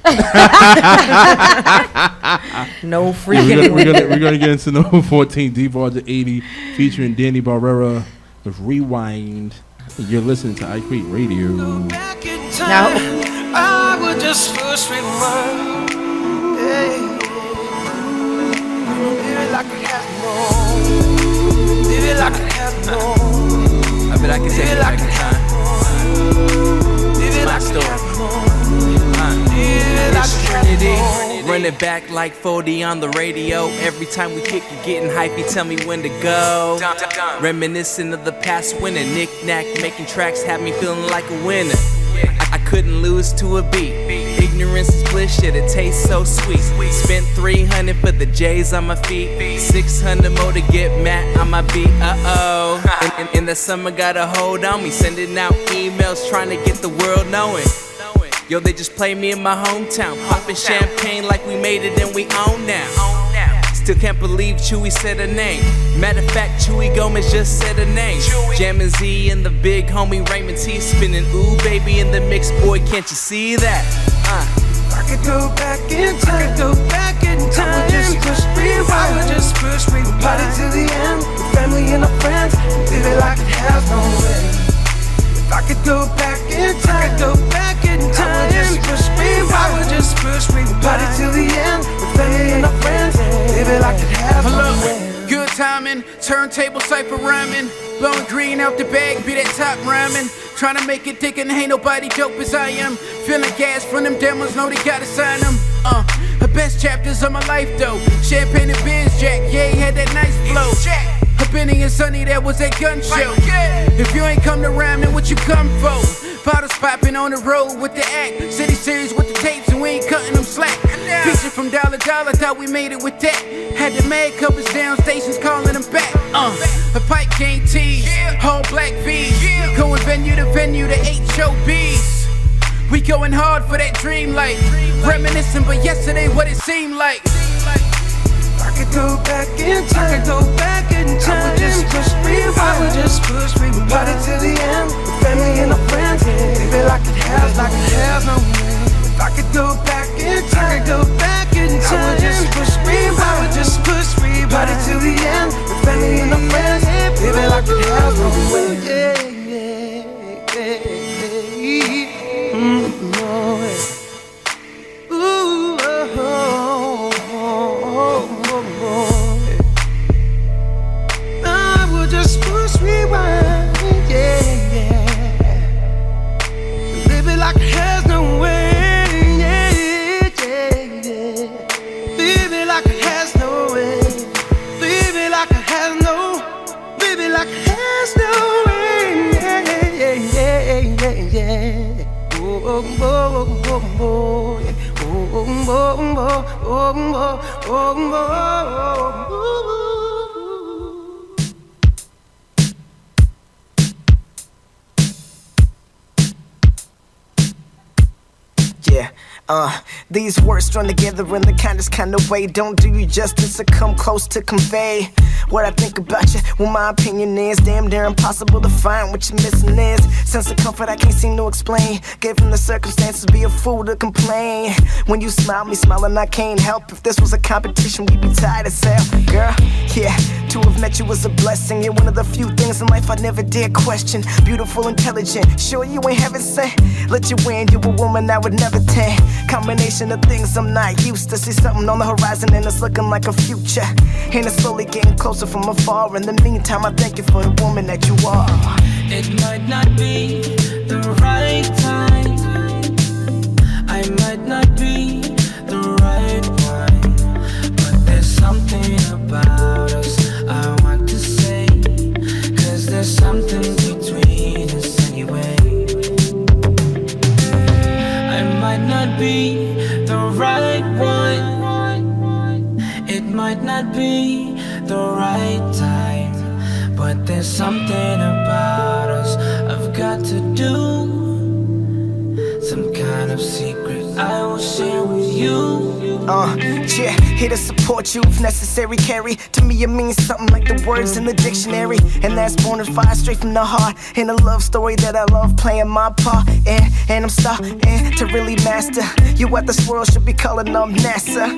No freaking. We're gonna get into number 14, DeVarge at 80, featuring Danny Barrera with Rewind. You're listening to iCreate Radio. Now I would just push rewind. Hey. Baby, like I have no. Baby, like I have no. I bet I can take it back in time. My story. Run it back like 40 on the radio. Every time we kick it, getting hypey, tell me when to go. Reminiscing of the past winner. Knick-knack, making tracks, had me feeling like a winner. I couldn't lose to a beat. Ignorance is bliss, shit, it tastes so sweet. Spent 300 for the J's on my feet, 600 more to get Matt on my beat. In the summer, got a hold on me, sending out emails trying to get the world knowing. Yo, they just play me in my hometown, popping champagne like we made it and we own now. Still can't believe Chewy said her name. Matter of fact, Chewy Gomez just said her name. Jammin' Z and the big homie Raymond T spinning ooh baby in the mix, boy, can't you see that? I could go back in time, I would just push rewind, party to the end, with family and our friends, live it like it has no way. If I could go back in time, I would just push rewind, party to the end, with family and our friends, live it like it has no way. Good timing, turntable cypher rhyming, blowing green out the bag, be that top rhyming. Trying to make it thick and ain't nobody dope as I am. Feeling gas from them demos, know they gotta sign them. The best chapters of my life though. Champagne and Benz Jack, yeah, he had that nice flow. Benny and Sonny, that was that gun show. If you ain't come to rhyming, what you come for? Bottles popping on the road with the act. City series with the tapes and we ain't cutting them slack. Picture from Dollar Dollar, thought we made it with that. Had the mad covers down, stations calling them back. A pipe game tees, whole black V's. Going venue to venue to HOBs. We going hard for that dream life. Reminiscing, but yesterday what it seemed like. I could go back in time, I would just push rewind, party to the end, with family and our friends, live it like it has no way. If I could go back in time, I would just push rewind, party to the end, with family and our friends, live it like it has no way. Rewind, yeah. Live it like it has no way, yeah. Live it like it has no way. Live it like it has no way, yeah. These words strung together in the kind of way don't do you justice or come close to convey what I think about you. Well, my opinion is damn near impossible to find what you're missing is sense of comfort I can't seem to explain. Given the circumstances, be a fool to complain. When you smile, me smiling, I can't help. If this was a competition, we'd be tired as hell. Girl, yeah, to have met you was a blessing. You're one of the few things in life I never dare question. Beautiful, intelligent, sure you ain't heaven sent. Let you win, you're a woman I would never tempt. Combination of things I'm not used to. See something on the horizon and it's looking like a future. And it's slowly getting closer from afar. In the meantime, I thank you for the woman that you are. It might not be the right time. I might not be the right one. But there's something about us I want to say. Cause there's something between us anyway. I might not be the right one. It might not be the right time. But there's something about us I've got to do. Some kind of secret I will share with you. Yeah, here to support you if necessary, carry. To me it means something like the words in the dictionary. And that's born and fire straight from the heart. In a love story that I love playing my part in. And I'm starting to really master you what this world should be calling up NASA.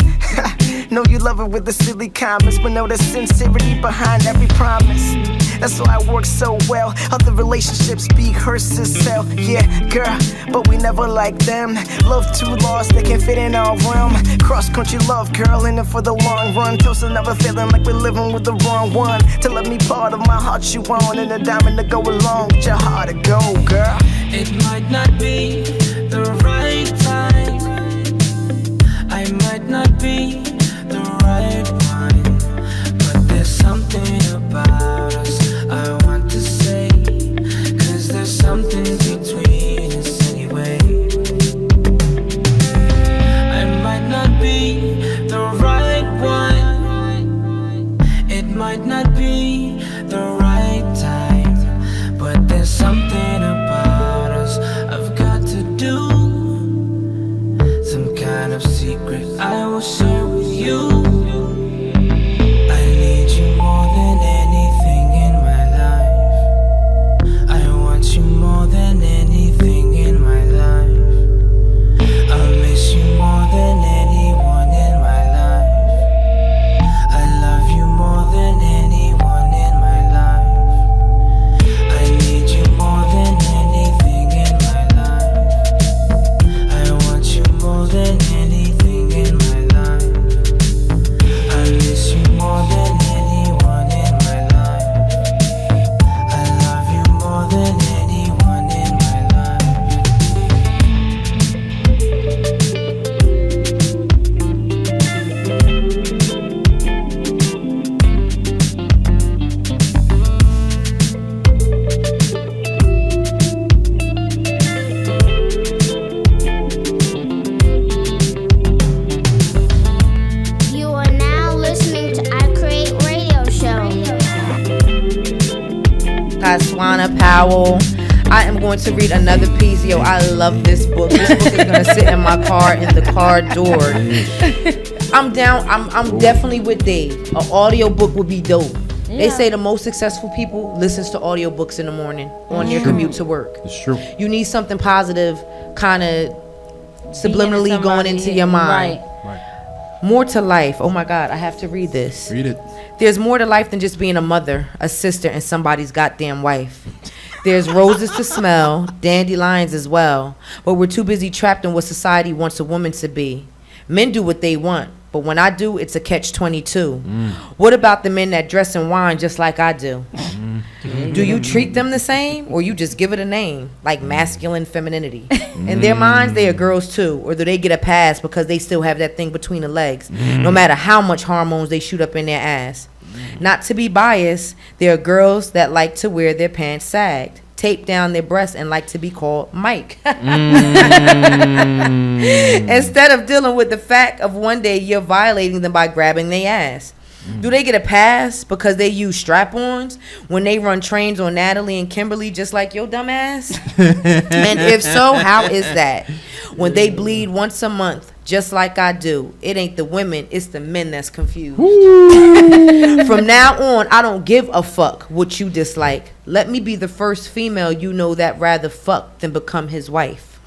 Know you love it with the silly comments, but know the sincerity behind every promise. That's why I work so well. Other relationships be hers to sell. Yeah, girl, but we never like them. Love too lost, they can't fit in our realm. Cross country love, girl, in it for the long run. Toast never feeling like we're living with the wrong one. To let me part of my heart you want, and a diamond to go along with your heart to go, girl. It might not be the right time. I might not be the right one. But there's something about us I want to say. Cause there's something between us anyway. I might not be the right one. It might not be the right time. But there's something about us I've got to do. Some kind of secret I will share with you. I need you more than anything in my life. I want you more than anything in my life. I'll miss you more than anyone in my life. I love you more than anyone in my life. I need you more than anything in my life. I want you more than anything in my life. I miss you more than anyone in my life. I love you more than anyone in my life. You are now listening to iCreate Radio Show. KASWAINA Powell. I am going to read another piece. Yo, I love this book. This book is gonna sit in my car in the car door. I'm down. I'm definitely with Dave. An audio book would be dope. They say the most successful people listens to audiobooks in the morning on their commute to work. It's true. You need something positive, kind of subliminally going into your mind. Right. More to life. Oh my God, I have to read this. Read it. There's more to life than just being a mother, a sister, and somebody's goddamn wife. There's roses to smell, dandelions as well, but we're too busy trapped in what society wants a woman to be. Men do what they want, but when I do, it's a catch-22. What about the men that dress in wine just like I do? Do you treat them the same, or you just give it a name, like masculine femininity? In their minds, they are girls too, or do they get a pass because they still have that thing between the legs, no matter how much hormones they shoot up in their ass? Not to be biased, there are girls that like to wear their pants sagged, tape down their breasts, and like to be called Mike. Instead of dealing with the fact of one day you're violating them by grabbing their ass. Do they get a pass because they use strap-ons when they run trains on Natalie and Kimberly just like your dumb ass? And if so, how is that? When they bleed once a month just like I do, it ain't the women, it's the men that's confused. From now on, I don't give a fuck what you dislike. Let me be the first female you know that rather fuck than become his wife.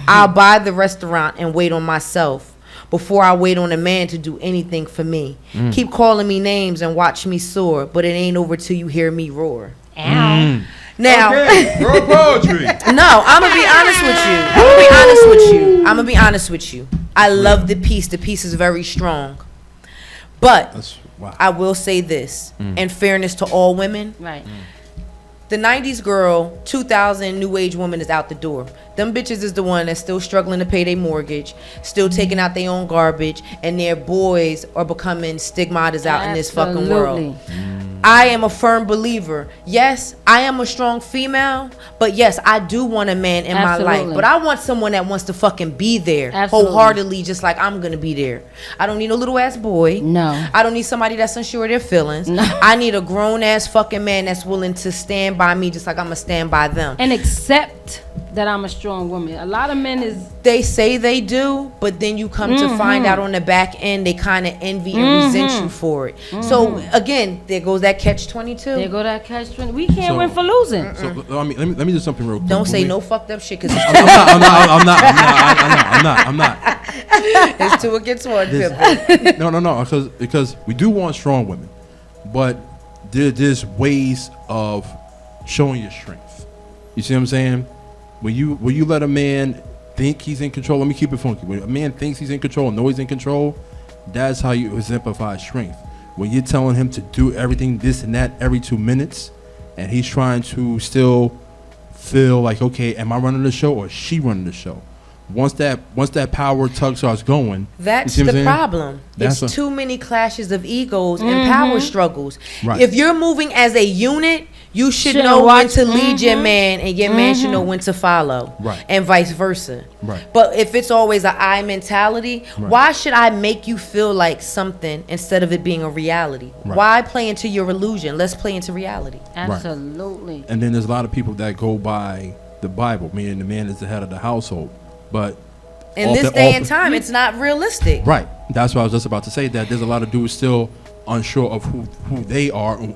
I'll buy the restaurant and wait on myself before I wait on a man to do anything for me. Keep calling me names and watch me soar, but it ain't over till you hear me roar. Ow. Now, okay, girl poetry. No, I'm gonna be honest with you. I'm gonna be honest with you. I love the piece. The piece is very strong. But I will say this, in fairness to all women. Right. The 90s girl, 2000 new age woman is out the door. Them bitches is the one that's still struggling to pay their mortgage, still taking out their own garbage, and their boys are becoming stigmatized out in this fucking world. I am a firm believer. Yes, I am a strong female, but yes, I do want a man in my life. But I want someone that wants to fucking be there wholeheartedly, just like I'm gonna be there. I don't need no little ass boy. No. I don't need somebody that's unsure of their feelings. No. I need a grown ass fucking man that's willing to stand by me just like I'm gonna stand by them. And accept that I'm a strong woman. A lot of men they say they do, but then you come to find out on the back end they kind of envy and resent you for it. So again, there goes that catch-22. There go that catch-20. We can't win for losing. So I mean, let me do something real quick. Don't say no fucked up shit, cause I'm not. It's 2 against 1. No, because we do want strong women, but there's ways of showing your strength. You see what I'm saying? When you let a man think he's in control, let me keep it funky. When a man thinks he's in control and knows he's in control, that's how you exemplify strength. When you're telling him to do everything, this and that, every 2 minutes, and he's trying to still feel like, okay, am I running the show or is she running the show? Once that power tug starts going, that's the problem. It's too many clashes of egos and power struggles. Right. If you're moving as a unit, you should know when to lead your man, and your man should know when to follow, and vice versa. Right. But if it's always an I mentality, why should I make you feel like something instead of it being a reality? Right. Why play into your illusion? Let's play into reality. Absolutely. Right. And then there's a lot of people that go by the Bible, meaning the man is the head of the household. But in this day and time, it's not realistic. Right. That's what I was just about to say, that there's a lot of dudes still unsure of who they are in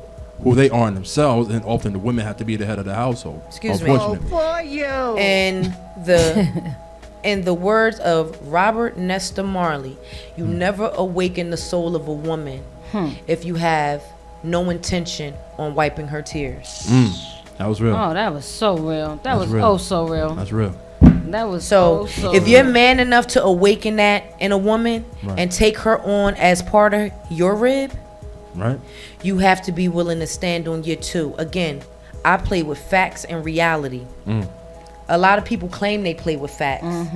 themselves, and often the women have to be the head of the household. Excuse me. Oh, for you. And in the words of Robert Nesta Marley, you never awaken the soul of a woman if you have no intention on wiping her tears. That was real. Oh, that was so real. That was real. So real. That's real. That was so if you're man enough to awaken that in a woman and take her on as part of your rib, right, you have to be willing to stand on your 2. Again, I play with facts and reality. A lot of people claim they play with facts,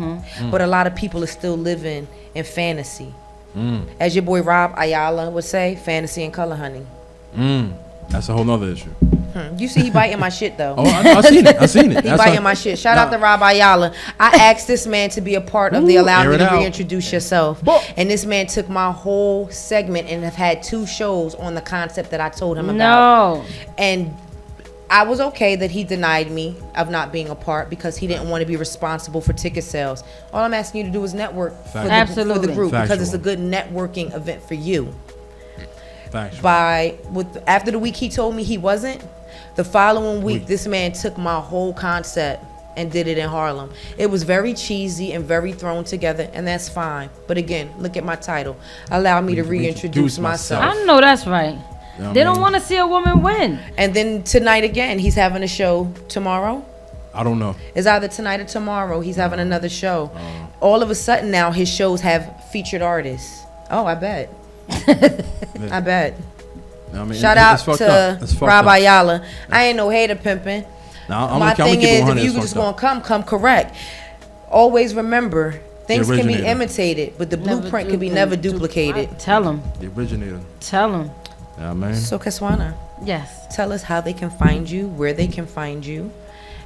but a lot of people are still living in fantasy. As your boy Rob Ayala would say, fantasy and color honey. That's a whole nother issue. You see he biting my shit though. Oh, I seen it. He biting my shit. Shout out to Rob Ayala. I asked this man to be a part of the Allow Me to Reintroduce Yourself. And this man took my whole segment and have had 2 shows on the concept that I told him about. And I was okay that he denied me of not being a part because he didn't want to be responsible for ticket sales. All I'm asking you to do is network for the group because it's a good networking event for you. After the week he told me he wasn't, the following week this man took my whole concept and did it in Harlem. It was very cheesy and very thrown together, and that's fine. But again, look at my title. Allow me to reintroduce myself. I know that's right. They don't want to see a woman win. And then tonight again, he's having a show tomorrow. I don't know. It's either tonight or tomorrow. He's having another show. All of a sudden now, his shows have featured artists. Oh, I bet. I bet. I mean, shout out to Rob Ayala. I ain't no hater pimping. My thing is, if you just gonna come correct. Always remember, things can be imitated, but the blueprint can be never duplicated. Tell them. The originator. Tell them. Yeah, man. So KASWAINA. Yes. Tell us how they can find you, where they can find you,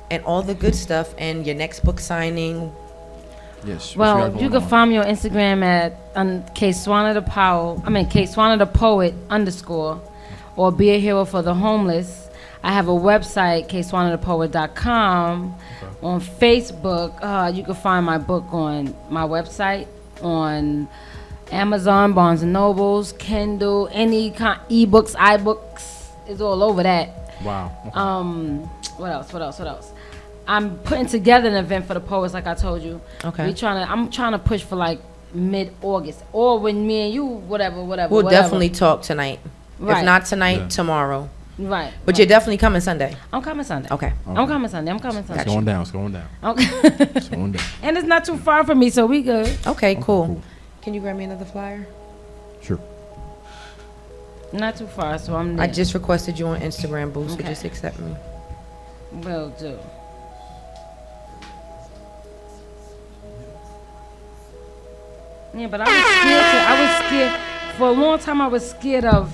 and all the good stuff, and your next book signing. Yes. Well, you can find me on Instagram at KASWAINA the Powell. KASWAINA the Poet _ or Be a Hero for the Homeless. I have a website, KASWAINAthepoet.com. Okay. On Facebook, you can find my book on my website, on Amazon, Barnes and Nobles, Kindle, any kind, ebooks, iBooks. It's all over that. Wow. Okay. What else? I'm putting together an event for the poets, like I told you. Okay. I'm trying to push for like mid-August, or when me and you, whatever. We'll definitely talk tonight. Right. If not tonight, tomorrow. Right. But you're definitely coming Sunday. I'm coming Sunday. Okay. I'm coming Sunday. I'm coming Sunday. It's going down. It's going down. Okay. It's going down. And it's not too far from me, so we good. Okay, cool. Can you grab me another flyer? Sure. Not too far, so I'm there. I just requested you on Instagram, boo, so Okay. just accept me. Will do. Yeah, but I was scared. For a long time, I was scared of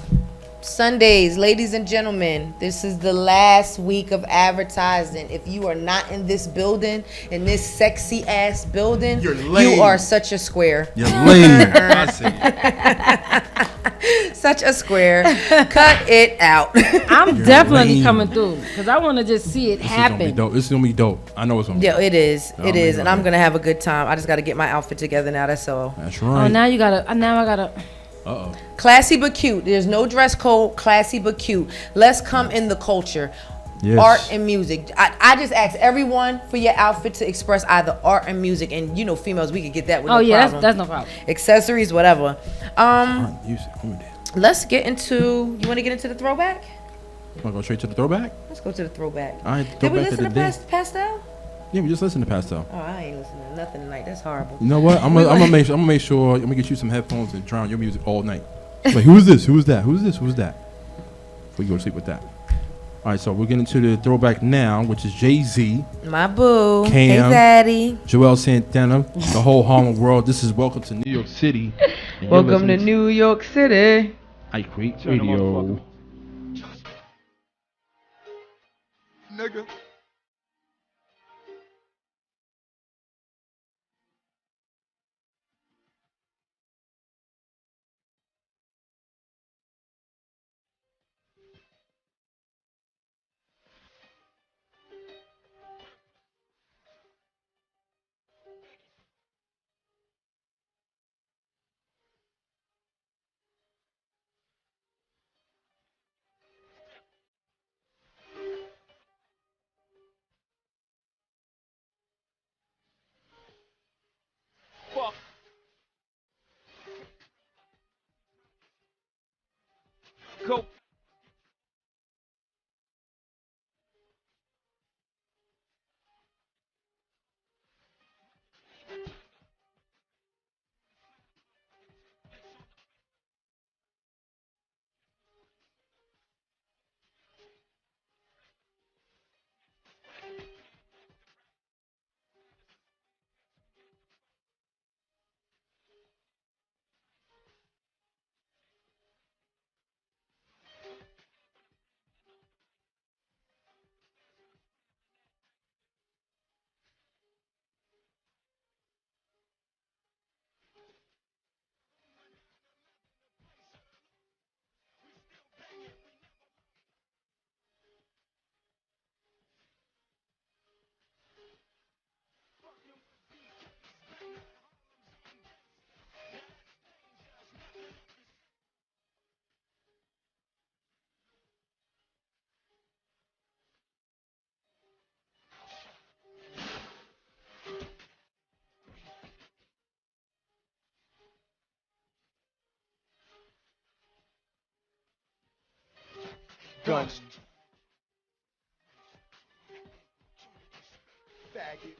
Sundays, ladies and gentlemen, this is the last week of advertising. If you are not in this building, in this sexy ass building, You're lame. you are such a square. You're lame. I see. Such a square. Cut it out. I'm You're definitely lame. coming through because I want to just see it This is gonna be happen. dope. This is gonna be dope. I know it's gonna be. Yeah, it is. Oh, It is, man, and I'm okay. gonna have a good time. I just gotta get my outfit together now. That's all. That's Oh, right. now you gotta. Now I gotta. Uh-oh. Classy but cute. There's no dress code. Classy but cute. Let's come in the culture. Yes. Art and music. I just asked everyone for your outfit to express either art and music, and you know, females, we could get that with Oh no yeah, problem. that's no problem. Accessories, whatever. Music. Come on, Dan. Let's get into. You want to get into the throwback? Want to go straight to the throwback? Let's go to the throwback. All right, Did we throwback listen of to the day. Pastel? Yeah, we just listened to Pastel. Oh, I ain't listening to nothing tonight. That's horrible. You know what? I'm gonna make sure. I'm gonna get you some headphones and drown your music all night. Like, who's this? Who's that? Who's this? Who's that? We go to sleep with that. All right, so we're getting to the throwback now, which is Jay-Z, My boo. Cam, Hey, Zaddy. Joel Santana, the whole Harlem world. This is Welcome to New York City. And you're Welcome to listening New York City. iCreate Radio. Nigga. Fuck. Go. Guns. Faggot.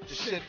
Shit.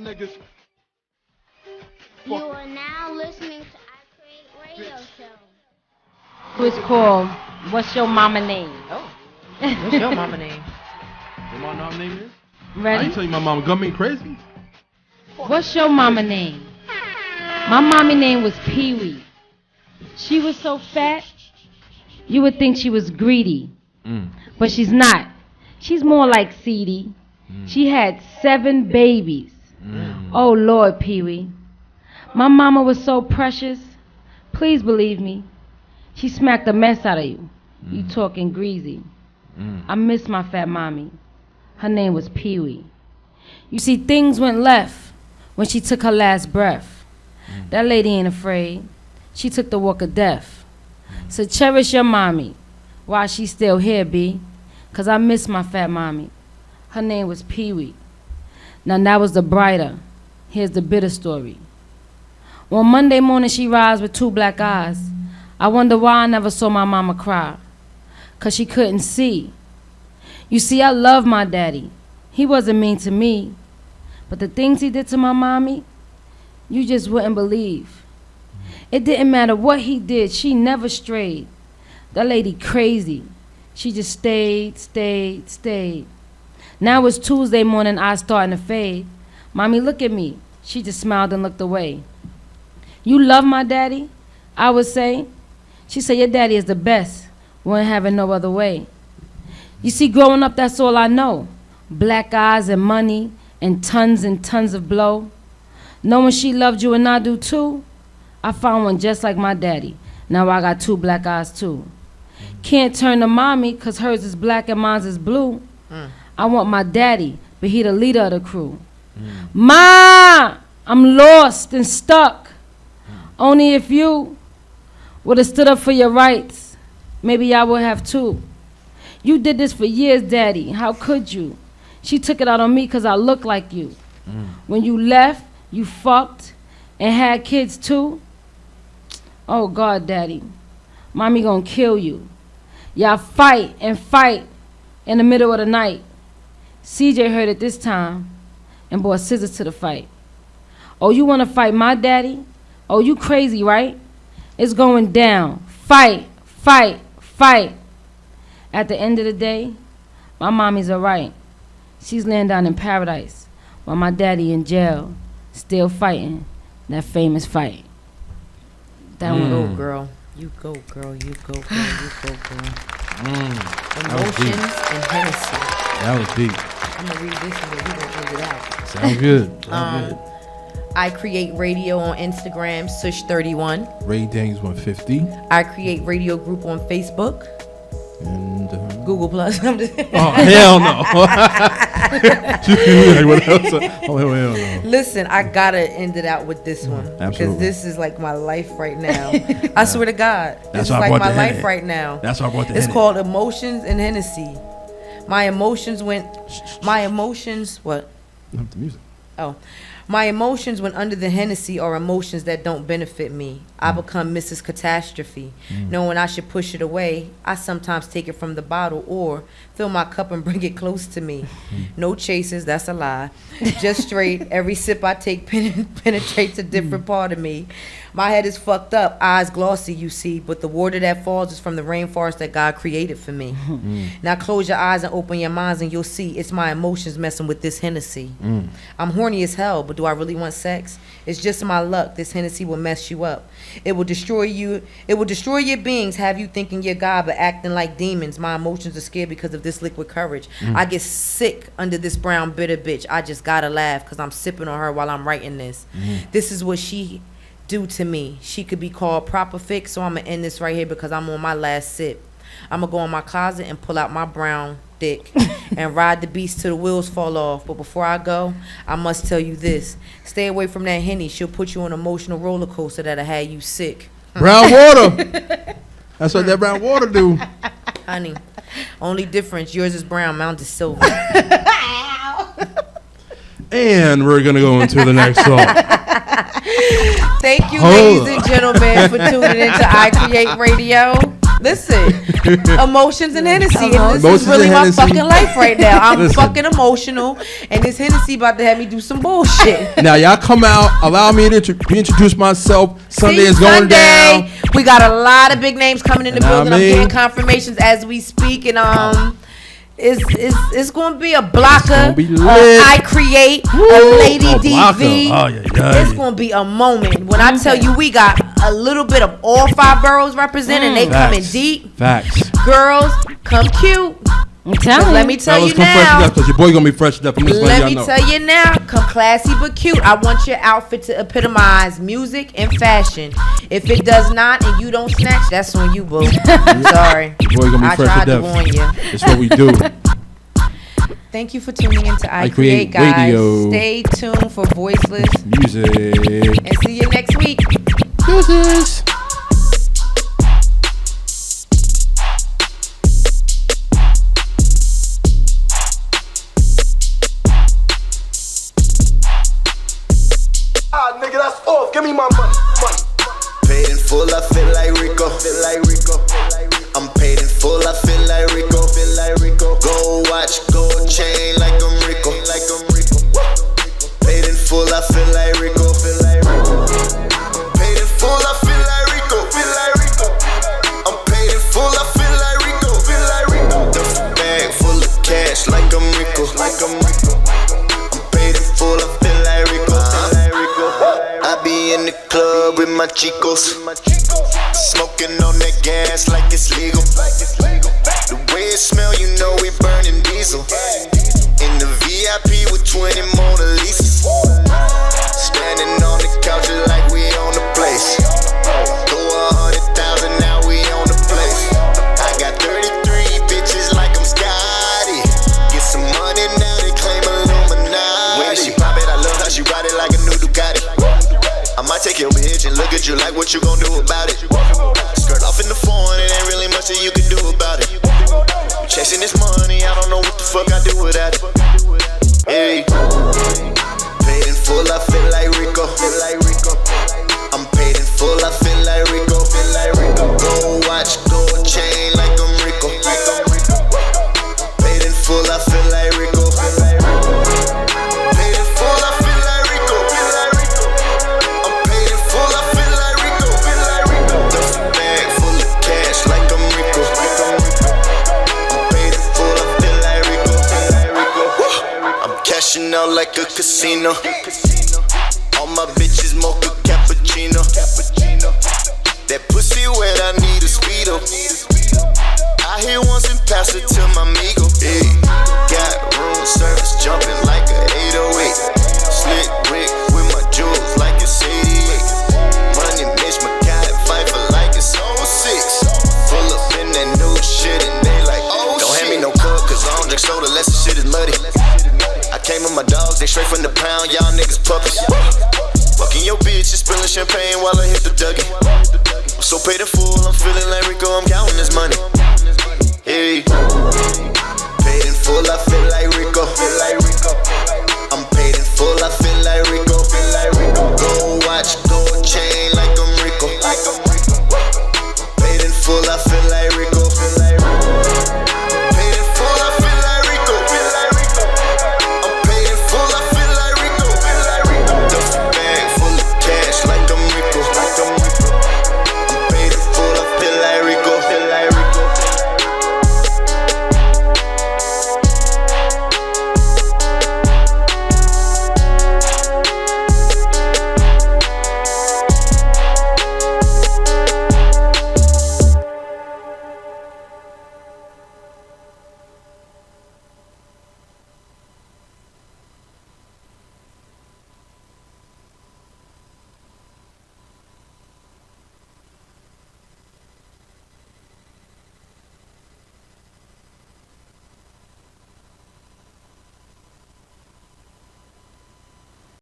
niggas. You are now listening to iCreate Radio Show. It's called What's Your Mama Name? Oh. What's your mama name? What my mama name is? I Ready? ain't tell you my mama got me crazy. What's your mama name? My mommy name was Pee-wee. She was so fat, you would think she was greedy. But she's not. She's more like Seedy. She had 7 babies. Oh, Lord, Pee-wee. My mama was so precious. Please believe me. She smacked the mess out of you. You talking greasy. I miss my fat mommy. Her name was Pee-wee. You see, things went left when she took her last breath. That lady ain't afraid. She took the walk of death. So cherish your mommy while she's still here, B. 'Cause I miss my fat mommy. Her name was Pee-wee. Now that was the brighter. Here's the bitter story. One Monday morning she rise with 2 black eyes. I wonder why I never saw my mama cry. 'Cause she couldn't see. You see, I love my daddy. He wasn't mean to me. But the things he did to my mommy, you just wouldn't believe. It didn't matter what he did, she never strayed. That lady crazy. She just stayed. Now it's Tuesday morning, eyes starting to fade. Mommy, look at me. She just smiled and looked away. You love my daddy? I would say. She said, your daddy is the best. Wouldn't have it no other way. You see, growing up, that's all I know. Black eyes and money and tons of blow. Knowing she loved you and I do too, I found one just like my daddy. Now I got 2 black eyes too. Can't turn to mommy 'cause hers is black and mine's is blue. I want my daddy, but he the leader of the crew. Ma, I'm lost and stuck. Only if you would have stood up for your rights, maybe I would have too. You did this for years, daddy. How could you? She took it out on me 'cause I look like you. When you left, you fucked and had kids too. Oh God, daddy, mommy gonna kill you. Y'all fight in the middle of the night. CJ heard it this time and brought scissors to the fight. Oh, you wanna fight my daddy? Oh, you crazy, right? It's going down. Fight. At the end of the day, my mommy's alright. She's laying down in paradise while my daddy in jail, still fighting that famous fight. That one. Go, girl. You go, girl. You go, girl. You go, girl. Emotions and Hennessy. That was deep. I'm going to read this and then we're going to end it out. Sound good. iCreate Radio on Instagram, Sush31. Ray Danes 150. iCreate Radio Group on Facebook. And Google Plus. I'm just oh, hell no. What else? Oh, hell no. Listen, I gotta end it out with this one. Absolutely. Because this is like my life right now. I swear to God. This is why I like brought my the life Henny. right now. That's why I brought the It's Henny. called Emotions and Hennessy. My emotions, what? Not the music. Oh. My emotions when under the Hennessy are emotions that don't benefit me. I become Mrs. Catastrophe. Knowing I should push it away, I sometimes take it from the bottle or fill my cup and bring it close to me. No chases, that's a lie. Just straight, every sip I take penetrates a different part of me. My head is fucked up, eyes glossy, you see, but the water that falls is from the rainforest that God created for me. Now close your eyes and open your minds and you'll see it's my emotions messing with this Hennessy. I'm horny as hell, but do I really want sex? It's just my luck. This Hennessy will mess you up. It will destroy you. It will destroy your beings, have you thinking you're God, but acting like demons. My emotions are scared because of this liquid courage. I get sick under this brown bitter bitch. I just gotta laugh because I'm sipping on her while I'm writing this. This is what she do to me. She could be called proper fix, so I'm gonna end this right here because I'm on my last sip. I'm gonna go in my closet and pull out my brown dick and ride the beast till the wheels fall off. But before I go, I must tell you this: stay away from that Henny. She'll put you on an emotional roller coaster that'll have you sick. Brown water. That's what that brown water do. Honey, only difference, yours is brown, mine is silver. And we're gonna go into the next song. Thank you, ladies and gentlemen, for tuning into iCreate Radio. Listen, emotions and Hennessy. And this Emotions is really and my Hennessy. fucking life right now. I'm Listen. fucking emotional, and this Hennessy about to have me do some bullshit. Now y'all come out. Allow me to reintroduce myself. Sunday See, is going Sunday, down. We got a lot of big names coming in the Know building. what I I'm mean? getting confirmations as we speak, and it's gonna be a blocker. be lit. iCreate, a Lady a blocker. DV. Oh, yeah. It's gonna be a moment when I tell you we got a little bit of all 5 boroughs represented. They coming Facts. deep. Facts. Girls, come cute. I'm telling you. Let me tell Fellas, you come fresh now. up because your boy gonna be fresh up. I'm just Let letting me y'all know. tell you now, come classy but cute. I want your outfit to epitomize music and fashion. If it does not and you don't snatch, that's on you, boo. Sorry. Your boy gonna be I fresh tried to to death. warn you. It's what we do. Thank you for tuning into iCreate iCreate, guys. Radio. Stay tuned for Voiceless. Music. And see you next week. Deuces. Ah, nigga, that's off. Give me my money. Paid in full, I feel like Rico. I'm paid in full, I feel like Rico. Gold watch, gold chain, like I'm Rico. Paid in full, I feel like Rico. Paid in full, I feel like Rico. I'm paid in full, I feel like Rico. Duffel bag full of cash, like I'm Rico. I'm paid in full, I feel like Rico. I be in the club with my chicos, smoking on that gas like it's legal. The way it smell, you know we burning diesel. In the VIP with 20 Mona Lisas, standing on the couch like we on the place. Throw 100,000, now we on the place. I got 33 bitches like I'm Scotty. Get some money now, they claim Illuminati. When she pop it, I love how she ride it like a new Ducati. I might take your bitch and look at you like what you gon' do about it. Skirt off in the phone, it ain't really much that you can do about it. You chasing this money, I don't know what the fuck I do without it. Hey, paid in full, I feel like Rico. I'm paid in full, I feel like Rico. Gold watch, gold chain, like I'm Rico. Paid in full, I feel like Rico. Paid in full, I feel like Rico. I'm paid in full, I feel like Rico. Duffel bag full of cash, like I'm Rico. I'm paid in full, I feel like Rico. I'm cashing out like a casino. All my bitches mocha cappuccino. That pussy wet, I need a speedo. I hit once and pass it to my amigo. Hey, got room service jumping like a 808. Slick Rick with my jewels like it's 88. Money Mitch McCall fight for like it's 06. Pull up in that new shit and they like, oh, don't hand me no cup, cause I don't drink soda unless the shit is muddy. I came with my dogs, they straight from the pound, y'all niggas puppies. Fucking your bitch, just spilling champagne while I hit the Dougie. I'm so paid in full, I'm feeling like Rico, I'm counting